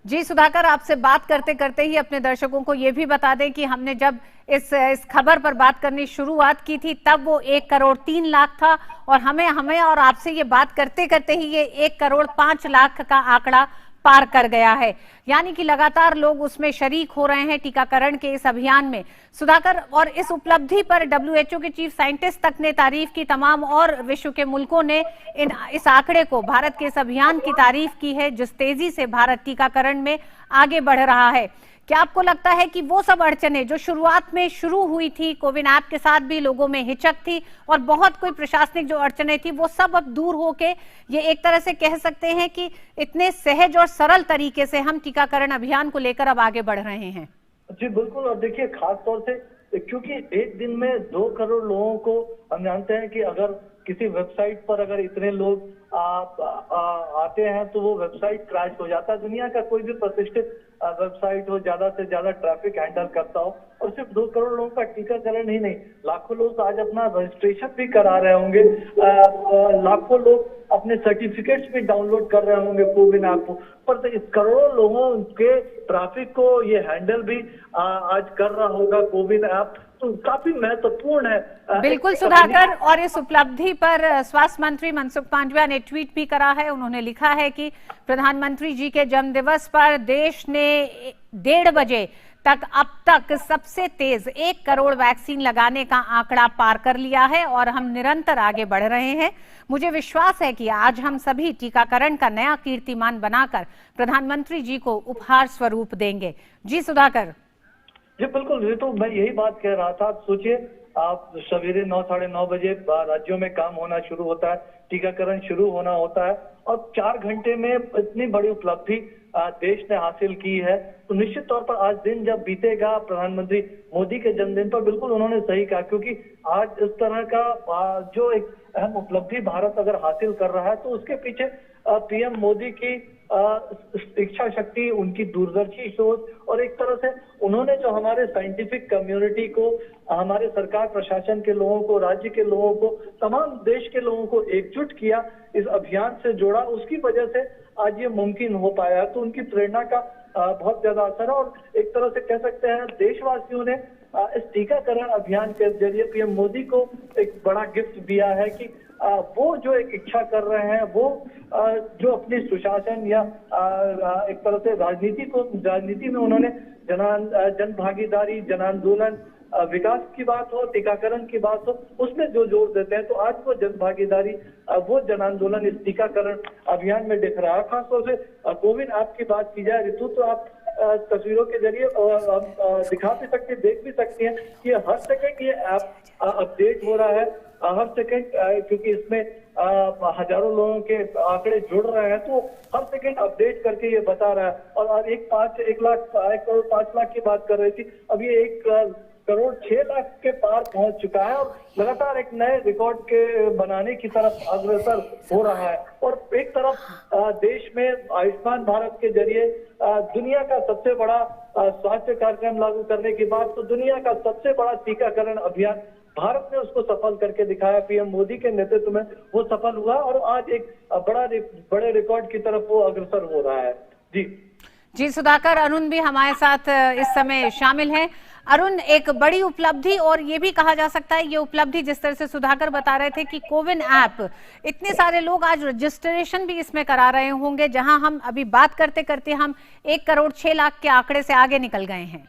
जी सुधाकर, आपसे बात करते करते ही अपने दर्शकों को ये भी बता दें कि हमने जब इस खबर पर बात करनी शुरुआत की थी तब वो 1 करोड़ 3 लाख था, और हमें और आपसे ये बात करते करते ही ये 1 करोड़ 5 लाख का आंकड़ा पार कर गया है। यानी कि लगातार लोग उसमें शरीक हो रहे हैं टीकाकरण के इस अभियान में। सुधाकर, और इस उपलब्धि पर WHO के चीफ साइंटिस्ट तक ने तारीफ की, तमाम और विश्व के मुल्कों ने इस आंकड़े को, भारत के इस अभियान की तारीफ की है, जिस तेजी से भारत टीकाकरण में आगे बढ़ रहा है। क्या आपको लगता है कि वो सब अड़चनें जो शुरुआत में शुरू हुई थी, कोविन ऐप के साथ भी लोगों में हिचक थी और बहुत कोई प्रशासनिक जो अड़चनें थी, वो सब अब दूर होके ये एक तरह से कह सकते हैं कि इतने सहज और सरल तरीके से हम टीकाकरण अभियान को लेकर अब आगे बढ़ रहे हैं? जी बिल्कुल। और देखिए, खास तौर से क्योंकि एक दिन में 2 करोड़ लोगों को हम जानते हैं कि अगर किसी वेबसाइट पर अगर इतने लोग आते हैं तो वो वेबसाइट क्रैश हो जाता है। दुनिया का कोई भी प्रतिष्ठित वेबसाइट हो, ज्यादा से ज्यादा ट्रैफिक हैंडल करता हो, और सिर्फ 2 करोड़ लोगों का टीकाकरण ही नहीं, लाखों लोग आज अपना रजिस्ट्रेशन भी करा रहे होंगे, लाखों लोग अपने सर्टिफिकेट्स भी डाउनलोड कर रहे होंगे कोविन ऐप पर। तो इस करोड़ों लोगों के ट्रैफिक को ये हैंडल भी आज कर रहा होगा कोविन ऐप, तो काफी महत्वपूर्ण है। बिल्कुल सुधाकर, और इस उपलब्धि पर स्वास्थ्य मंत्री मनसुख मांडविया ने ट्वीट भी करा है। उन्होंने लिखा है कि प्रधानमंत्री जी के जन्मदिवस पर देश ने 1:30 बजे तक अब तक सबसे तेज 1 करोड़ वैक्सीन लगाने का आंकड़ा पार कर लिया है, और हम निरंतर आगे बढ़ रहे हैं। मुझे विश्वास है कि आज हम सभी टीकाकरण का नया कीर्तिमान बनाकर प्रधानमंत्री जी को उपहार स्वरूप देंगे। जी सुधाकर। जी बिल्कुल, ये तो मैं यही बात कह रहा था। आप सोचिए, आप सवेरे 9 साढ़े 9 बजे राज्यों में काम होना शुरू होता है, टीकाकरण शुरू होना होता है, और 4 घंटे में इतनी बड़ी उपलब्धि देश ने हासिल की है। तो निश्चित तौर पर आज दिन जब बीतेगा प्रधानमंत्री मोदी के जन्मदिन पर, बिल्कुल उन्होंने सही कहा, क्योंकि आज इस तरह का जो एक अहम उपलब्धि भारत अगर हासिल कर रहा है तो उसके पीछे पीएम मोदी की इच्छा शक्ति, उनकी दूरदर्शी सोच, और एक तरह से उन्होंने जो हमारे साइंटिफिक कम्युनिटी को, हमारे सरकार प्रशासन के लोगों को, राज्य के लोगों को, तमाम देश के लोगों को एकजुट किया, इस अभियान से जोड़ा, उसकी वजह से आज ये मुमकिन हो पाया। तो उनकी प्रेरणा का बहुत ज्यादा असर है, और एक तरह से कह सकते हैं देशवासियों ने इस टीकाकरण अभियान के जरिए पीएम मोदी को एक बड़ा गिफ्ट दिया है कि वो जो एक इच्छा कर रहे हैं, वो जो अपनी सुशासन या एक तरह से राजनीति में उन्होंने जन भागीदारी, जन आंदोलन, विकास की बात हो, टीकाकरण की बात हो, उसमें जो जोर देते हैं, तो आज वो जन भागीदारी, वो जन आंदोलन इस टीकाकरण अभियान में दिख रहा है। खासतौर से कोविन ऐप की बात की जाए ऋतु, तो आप तस्वीरों के जरिए दिखा भी सकते, देख भी सकती हैं कि हर सेकंड ये ऐप अपडेट हो रहा है। हर सेकंड, क्योंकि इसमें हजारों लोगों के आंकड़े जुड़ रहे हैं, तो हर सेकंड अपडेट करके ये बता रहा है। और 1 करोड़ 5 लाख की बात कर रही थी, अब ये 1 करोड़ 6 लाख के पार पहुंच चुका है और लगातार एक नए रिकॉर्ड के बनाने की तरफ अग्रसर हो रहा है। और एक तरफ देश में आयुष्मान भारत के जरिए दुनिया का सबसे बड़ा स्वास्थ्य कार्यक्रम लागू करने की बात, तो दुनिया का सबसे बड़ा टीकाकरण अभियान भारत ने उसको सफल करके दिखाया। पीएम मोदी के नेतृत्व में वो सफल हुआ और आज एक बड़े रिकॉर्ड की तरफ वो अग्रसर हो रहा है। जी सुधाकर, अरुण भी हमारे साथ इस समय शामिल हैं। अरुण, एक बड़ी उपलब्धि, और ये भी कहा जा सकता है ये उपलब्धि जिस तरह से सुधाकर बता रहे थे कि कोविन ऐप, इतने सारे लोग आज रजिस्ट्रेशन भी इसमें करा रहे होंगे, जहां हम अभी बात करते करते हम 1 करोड़ 6 लाख के आंकड़े से आगे निकल गए हैं।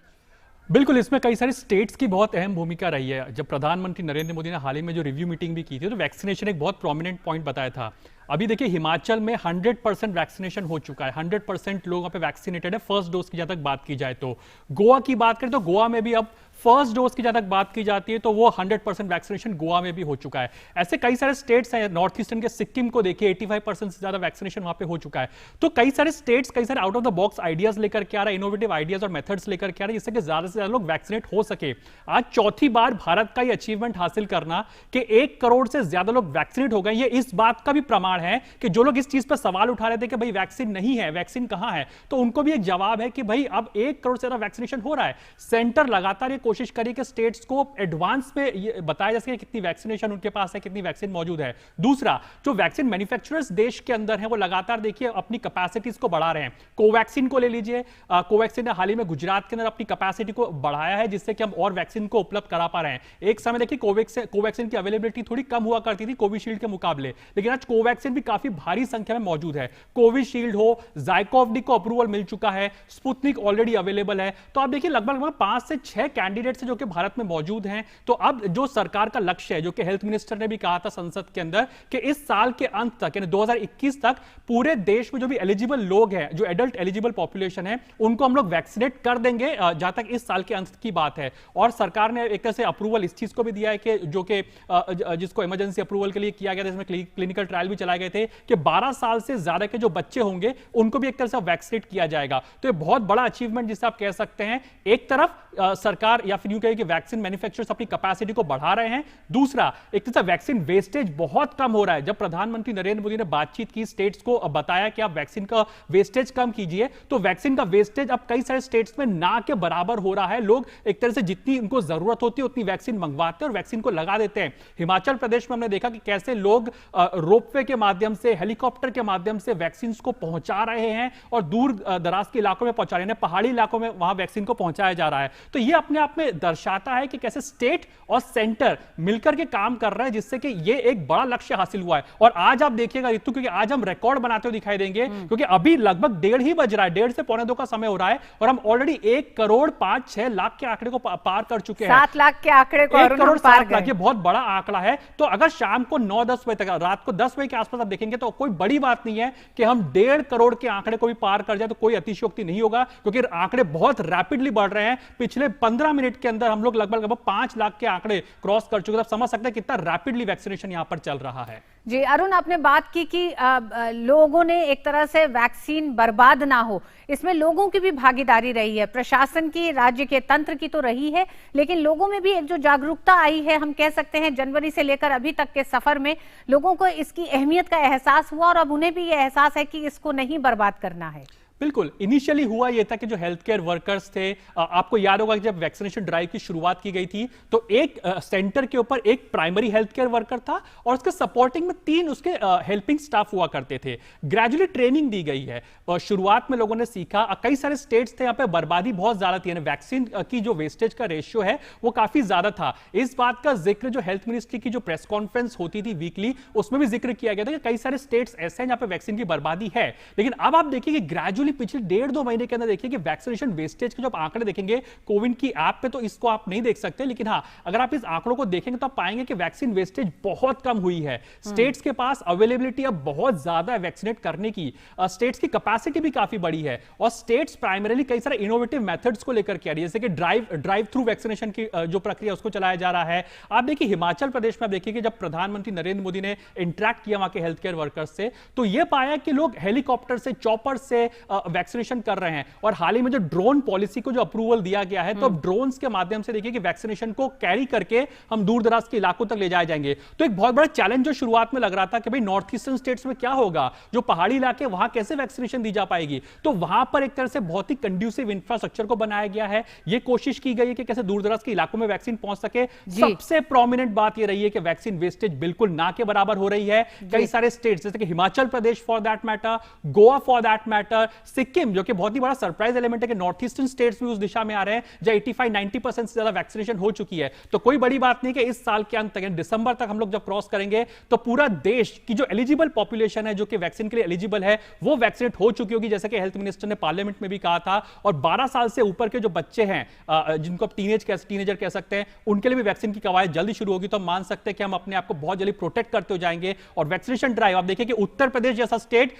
बिल्कुल, इसमें कई सारी स्टेट्स की बहुत अहम भूमिका रही है। जब प्रधानमंत्री नरेंद्र मोदी ने हाल ही में जो रिव्यू मीटिंग भी की थी, तो वैक्सीनेशन एक बहुत प्रोमिनेंट पॉइंट बताया था। अभी देखिए हिमाचल में 100% वैक्सीनेशन हो चुका है, 100% लोग वहां पे वैक्सीनेटेड है फर्स्ट डोज की। जहां तक बात की जाए तो गोवा की बात करें तो गोवा में भी अब फर्स्ट डोज की जहां तक बात की जाती है तो वो 100% वैक्सीनेशन गोवा में भी हो चुका है। ऐसे कई सारे स्टेट्स हैं, नॉर्थ ईस्टर्न के सिक्किम को देखिए 85% से ज्यादा वैक्सीनेशन वहां पे हो चुका है। तो कई सारे स्टेट्स कई सारे out of the box ideas लेकर के आ रहा है, इनोवेटिव आइडियाज और मेथड्स लेकर के आ रहे हैं, जिससे कि ज्यादा से ज्यादा लोग वैक्सीनेट हो सके। आज चौथी बार भारत का ये अचीवमेंट हासिल करना कि 1 करोड़ से ज्यादा लोग वैक्सीनेट हो गए, ये इस बात का भी प्रमाण है कि जो लोग इस चीज पर सवाल उठा रहे थे कि भाई वैक्सीन नहीं है, वैक्सीन कहां है, तो उनको भी एक जवाब है कि भाई अब 1 करोड़ से ज्यादा वैक्सीनेशन हो रहा है। सेंटर लगातार ये कोशिश करें कि स्टेट्स को एडवांस में ये बताया जा सके कितनी वैक्सीनेशन उनके पास है, कितनी वैक्सीन मौजूद है। दूसरा, जो वैक्सीन मैन्युफैक्चरर्स देश के अंदर हैं वो लगातार देखिए अपनी कैपेसिटीज को बढ़ा रहे हैं। कोवैक्सीन को ले लीजिए, कोवैक्सीन ने हाल ही में गुजरात के अंदर अपनी कैपेसिटी को बढ़ाया है, जिससे कि हम और वैक्सीन को उपलब्ध करा पा रहे हैं। एक समय देखिए कोवैक्सीन की अवेलेबिलिटी थोड़ी कम हुआ करती थी कोविशील्ड के मुकाबले, लेकिन आज कोवैक्सीन भी काफी भारी संख्या में मौजूद है। कोविशील्ड हो, ज़ाइकोव-डी को अप्रूवल मिल चुका है, स्पुतनिक ऑलरेडी अवेलेबल है। तो आप देखिए लगभग 5 से 6 कैंडिडेट्स जो कि भारत में मौजूद हैं। तो अब जो सरकार का लक्ष्य है, जो कि हेल्थ मिनिस्टर ने भी कहा था संसद के अंदर, कि इस साल के अंत तक यानी 2021 तक पूरे देश में जो भी एलिजिबल लोग हैं, जो एडल्ट एलिजिबल पॉपुलेशन है, उनको हम लोग वैक्सीनेट कर देंगे जहां तक इस साल के अंत की बात है। और सरकार ने एक तरह से अप्रूवल इस चीज को भी दिया है कि जो कि जिसको इमरजेंसी अप्रूवल के लिए किया गया था, इसमें क्लिनिकल ट्रायल भी चलाए गए थे कि 12 साल से ज्यादा के जो बच्चे होंगे उनको भी एक तरह से वैक्सीनेट किया जाएगा। तो ये बहुत बड़ा अचीवमेंट जिसे आप कह सकते हैं। एक तरफ सरकार या फिर यूं कहें कि वैक्सीन मैन्युफैक्चरर्स अपनी कैपेसिटी को बढ़ा रहे हैं, दूसरा एक तरह से वैक्सीन वेस्टेज बहुत कम हो रहा है। जब प्रधानमंत्री नरेंद्र मोदी ने बातचीत की, स्टेट्स को बताया कि आप वैक्सीन का वेस्टेज कम कीजिए, तो वैक्सीन का वेस्टेज अब कई सारे स्टेट्स में ना के बराबर हो रहा है। लोग एक तरह से जितनी उनको जरूरत होती है उतनी वैक्सीन मंगवाते हैं और वैक्सीन को लगा देते हैं। हिमाचल प्रदेश में हमने देखा कि कैसे लोग रोपवे के माध्यम से, हेलीकॉप्टर के माध्यम से वैक्सीन को पहुंचा रहे हैं और दूर दराज के इलाकों में पहुंचा रहे हैं, पहाड़ी इलाकों में वहां वैक्सीन को पहुंचाया जा रहा है। तो यह अपने आप में दर्शाता है कि कैसे स्टेट और सेंटर मिलकर के काम कर रहे हैं, जिससे कि ये एक बड़ा लक्ष्य हासिल हुआ है। और आज आप देखिएगा रितु, क्योंकि आज हम रिकॉर्ड बनाते हुए दिखाई देंगे, क्योंकि अभी लगभग 1:30 ही बज रहा है, 1:30 से 1:45 का समय हो रहा है और हम ऑलरेडी 1 करोड़ 5-6 लाख के आंकड़े को पार कर चुके हैं। 7 लाख के आंकड़े को 1 करोड़ 7 लाख, ये बहुत बड़ा आंकड़ा है। तो अगर शाम को 9-10 बजे तक, रात को 10 बजे के आसपास आप देखेंगे तो कोई बड़ी बात नहीं है कि हम 1.5 करोड़ के आंकड़े को भी पार कर जाए, तो कोई अतिशयोक्ति नहीं होगा, क्योंकि आंकड़े बहुत रैपिडली बढ़ रहे हैं। पिछले 15 मिनट के अंदर हम लोग लगभग 5 लाख के आंकड़े क्रॉस कर चुके हैं। आप समझ सकते हैं कितना रैपिडली वैक्सीनेशन यहां पर चल रहा है। जी अरुण, आपने बात की कि लोगों ने एक तरह से वैक्सीन बर्बाद ना हो, इसमें लोगों की भी भागीदारी रही है, प्रशासन की, राज्य के तंत्र की तो रही है, लेकिन लोगों में भी एक जो जागरूकता आई है, हम कह सकते हैं जनवरी से लेकर अभी तक के सफर में लोगों को इसकी अहमियत का एहसास हुआ और अब उन्हें भी यह एहसास है कि इसको नहीं बर्बाद करना है। बिल्कुल, इनिशियली हुआ यह था कि जो हेल्थ केयर वर्कर्स थे, आपको याद होगा कि जब वैक्सीनेशन ड्राइव की शुरुआत की गई थी तो एक सेंटर के ऊपर एक प्राइमरी हेल्थ केयर वर्कर था और उसके सपोर्टिंग में 3 उसके हेल्पिंग स्टाफ हुआ करते थे। ग्रेजुअली ट्रेनिंग दी गई है और शुरुआत में लोगों ने सीखा। कई सारे स्टेट्स थे यहाँ पे बर्बादी बहुत ज्यादा थी, वैक्सीन की जो वेस्टेज का रेशियो है वो काफी ज्यादा था। इस बात का जिक्र जो हेल्थ मिनिस्ट्री की जो प्रेस कॉन्फ्रेंस होती थी वीकली, उसमें भी जिक्र किया गया था कि कई सारे स्टेट्स ऐसे हैं जहां पे वैक्सीन की बर्बादी है। लेकिन अब आप देखिए कि ग्रेजुअली एक्चुअली पिछले 1.5-2 महीने के अंदर देखिए कि वैक्सीनेशन वेस्टेज के जो आंकड़े देखेंगे कोविन की ऐप पे, तो इसको आप नहीं देख सकते, लेकिन हाँ अगर आप इस आंकड़ों को देखेंगे तो आप पाएंगे कि वैक्सीन वेस्टेज बहुत कम हुई है। स्टेट्स के पास अवेलेबिलिटी अब बहुत ज्यादा है वैक्सीनेट करने की, स्टेट्स की कैपेसिटी भी काफी बड़ी है और स्टेट्स प्राइमरीली कई सारे इनोवेटिव मेथड्स को लेकर के आ रही है, जैसे कि ड्राइव थ्रू वैक्सीनेशन की जो प्रक्रिया उसको चलाया जा रहा है। आप देखिए हिमाचल प्रदेश में, आप देखिए कि जब प्रधानमंत्री नरेंद्र मोदी ने इंटरेक्ट किया वहां के हेल्थ केयर वर्कर्स से, तो यह पाया कि लोग हेलीकॉप्टर से, चॉपर से वैक्सीनेशन कर रहे हैं। और हाल ही में जो ड्रोन पॉलिसी को जो अप्रूवल दिया गया है, तो अब ड्रोन्स के माध्यम से देखिए कि वैक्सीनेशन को कैरी करके हम दूर दराज के इलाकों तक ले जाए जाएंगे। तो एक बहुत बड़ा चैलेंज जो शुरुआत में लग रहा था कि भाई नॉर्थ ईस्टर्न स्टेट्स में क्या होगा, जो पहाड़ी इलाके वहां कैसे वैक्सीनेशन दी जा पाएगी, तो वहां पर एक तरह से बहुत ही कंड्यूसिव इंफ्रास्ट्रक्चर को बनाया गया है। यह कोशिश की गई है कि कैसे दूर दराज के इलाकों में वैक्सीन पहुंच सके। सबसे प्रोमिनेंट बात यह रही है कि वैक्सीन वेस्टेज बिल्कुल ना के बराबर हो रही है। कई सारे स्टेट्स जैसे कि Himachal Pradesh for that matter, Goa for that matter, Sikkim, जो कि बहुत ही बड़ा सरप्राइज एलिमेंट है कि नॉर्थ ईस्टर्न स्टेट्स भी उस दिशा में आ रहे हैं जहां 85-90% से ज्यादा वैक्सीनेशन हो चुकी है। तो कोई बड़ी बात नहीं कि इस साल के अंत तक, दिसंबर तक हम लोग जब क्रॉस करेंगे तो पूरा देश की जो एलिजिबल पॉपुलेशन है, जो कि वैक्सीन के लिए एलिजिबल है, वो वैक्सीनेट हो चुकी होगी, जैसे कि हेल्थ मिनिस्टर ने पार्लियामेंट में भी कहा था। और 12 साल से ऊपर के जो बच्चे हैं, जिनको आप टीनेजर कह सकते हैं, उनके लिए भी वैक्सीन की कवायद जल्दी शुरू होगी। तो हम मान सकते हैं कि हम अपने आप को बहुत जल्दी प्रोटेक्ट करते हो जाएंगे। और वैक्सीनेशन ड्राइव आप देखिए कि उत्तर प्रदेश जैसा स्टेट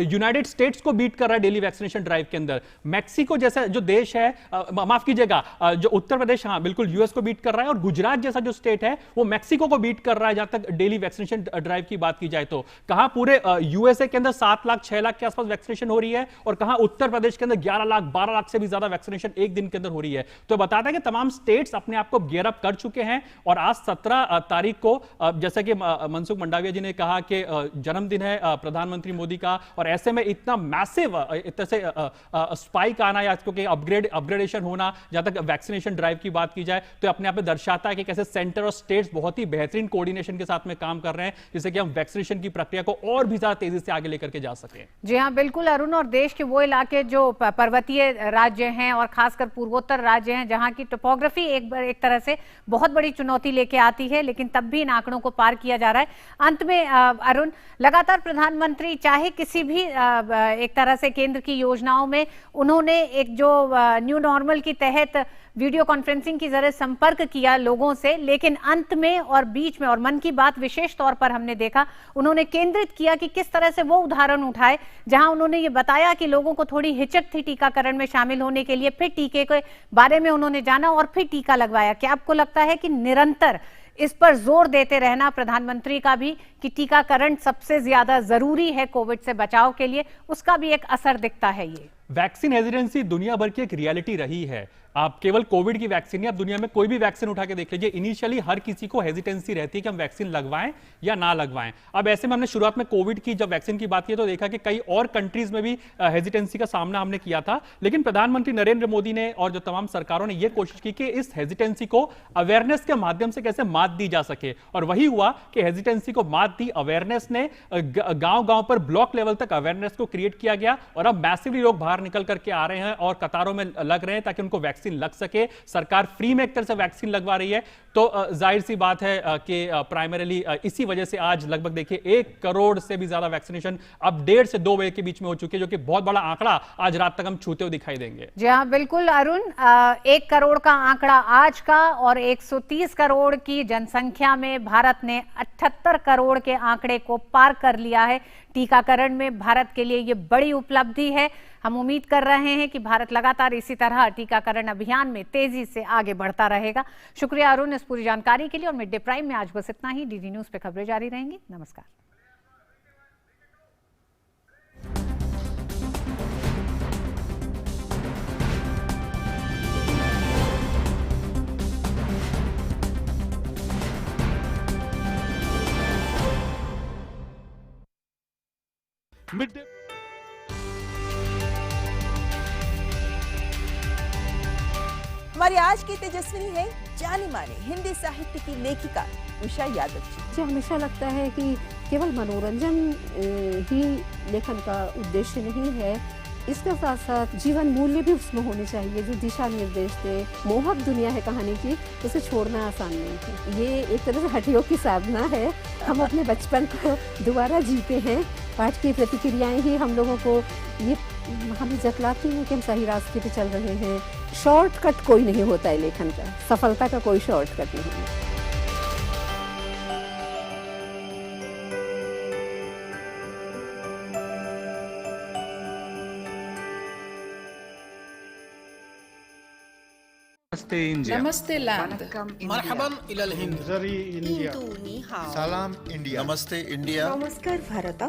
यूनाइटेड स्टेट्स को बीट कर रहा है डेली वैक्सीनेशन ड्राइव के अंदर। मैक्सिको जैसा जो देश है, माफ कीजिएगा, जो उत्तर प्रदेश, हाँ बिल्कुल यूएस को बीट कर रहा है। और गुजरात जैसा जो स्टेट है वो मैक्सिको को बीट कर रहा है जहां तक डेली वैक्सीनेशन ड्राइव की बात की जाए तो। कहां पूरे यूएसए के अंदर 7 लाख 6 लाख के आसपास वैक्सीनेशन हो रही है और कहां उत्तर प्रदेश के अंदर 11 लाख 12 लाख से भी ज्यादा वैक्सीनेशन एक दिन के अंदर हो रही है। तो बताता है कि तमाम स्टेट्स अपने आप को गियर अप कर चुके हैं। और आज 17 तारीख को, जैसे कि मनसुख मंडाविया जी ने कहा कि जन्मदिन है प्रधानमंत्री मोदी का, और ऐसे में इतना मैसिव इतने से स्पाइक आना या अपग्रेडेशन होना, जहां तक वैक्सीनेशन ड्राइव की बात की जाए, तो अपने आप में दर्शाता है कि कैसे सेंटर और स्टेट्स बहुत ही बेहतरीन कोऑर्डिनेशन के साथ में काम कर रहे हैं, जिससे कि हम वैक्सीनेशन की प्रक्रिया को और भी ज्यादा तेजी से आगे लेकर के जा सके। जी हाँ बिल्कुल अरुण, और देश के वो इलाके जो पर्वतीय राज्य हैं और खासकर पूर्वोत्तर राज्य हैं, जहां की टोपोग्राफी एक तरह से बहुत बड़ी चुनौती लेके आती है, लेकिन तब भी इन आंकड़ों को पार किया जा रहा है। अंत में अरुण, लगातार प्रधानमंत्री चाहे किसी भी एक तरह से केंद्र की योजनाओं में उन्होंने एक जो न्यू नॉर्मल के तहत वीडियो कॉन्फ्रेंसिंग की जरिए संपर्क किया लोगों से, लेकिन अंत में और बीच में, और मन की बात विशेष तौर पर हमने देखा, उन्होंने केंद्रित किया कि किस तरह से वो उदाहरण उठाए जहां उन्होंने ये बताया कि लोगों को थोड़ी हिचक थी टीकाकरण में शामिल होने के लिए, फिर टीके के बारे में उन्होंने जाना और फिर टीका लगवाया। क्या आपको लगता है कि निरंतर इस पर जोर देते रहना प्रधानमंत्री का भी कि टीकाकरण सबसे ज्यादा जरूरी है कोविड से बचाव के लिए, उसका भी एक असर दिखता है? ये वैक्सीन हेजिटेंसी दुनिया भर की एक रियलिटी रही है। आप केवल कोविड की वैक्सीन नहीं, आप दुनिया में कोई भी वैक्सीन उठा के देख लीजिए, इनिशियली हर किसी को हेजिटेंसी रहती है कि हम वैक्सीन लगवाएं या ना लगवाएं। अब ऐसे में हमने शुरुआत में कोविड की जब वैक्सीन की बात की तो देखा कि कई और कंट्रीज में भी हेजिटेंसी का सामना हमने किया था, लेकिन प्रधानमंत्री नरेंद्र मोदी ने और जो तमाम सरकारों ने यह कोशिश की कि इस हेजिटेंसी को अवेयरनेस के माध्यम से कैसे मात दी जा सके। और वही हुआ कि हेजिटेंसी को मात दी अवेयरनेस ने, गांव-गांव पर ब्लॉक लेवल तक अवेयरनेस को क्रिएट किया गया और अब मैसिवली लोग बाहर निकल करके आ रहे हैं और कतारों में लग रहे हैं ताकि उनको वैक्सीन लग सके। सरकार फ्री में एक तरह से वैक्सीन लगवा रही है। तो जाहिर सी बात है कि प्राइमरीली इसी वजह से आज लगभग देखिए 1 करोड़ से भी ज्यादा वैक्सीनेशन अब 1.5 से 2 बजे के बीच में हो चुकी है, जो कि बहुत बड़ा आंकड़ा आज रात तक हम छूते हुए दिखाई देंगे। जी हाँ बिल्कुल अरुण, 1 करोड़ का आंकड़ा आज का, और 130 करोड़ की जनसंख्या में भारत ने 78 करोड़ के आंकड़े को पार कर लिया है। टीकाकरण में भारत के लिए ये बड़ी उपलब्धि है। हम उम्मीद कर रहे हैं कि भारत लगातार इसी तरह टीकाकरण अभियान में तेजी से आगे बढ़ता रहेगा। शुक्रिया अरुण इस पूरी जानकारी के लिए। और मिड डे प्राइम में आज बस इतना ही। डीडी न्यूज पे खबरें जारी रहेंगी। नमस्कार। हमारी आज की तेजस्विनी है जानी मानी हिंदी साहित्य की लेखिका उषा यादव जी। मुझे हमेशा लगता है कि केवल मनोरंजन ही लेखन का उद्देश्य नहीं है, इसके साथ साथ जीवन मूल्य भी उसमें होने चाहिए जो दिशा निर्देश दे। मोहक दुनिया है कहानी की, उसे छोड़ना आसान नहीं है। ये एक तरह से हड्डियों की साधना है। हम अपने बचपन को दोबारा जीते हैं पाठ की प्रतिक्रियाएं ही हम लोगों को ये हमें जतलाती हैं कि हम सही रास्ते पे चल रहे हैं। शॉर्टकट कोई नहीं होता है लेखन का, सफलता का कोई शॉर्टकट नहीं है। नमस्ते इंडिया। नमस्ते लैंड। मरहबन इलल हिंद। जरी इंडिया। सलाम इंडिया। नमस्ते इंडिया। नमस्कार भारत।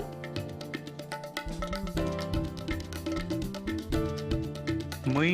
मुई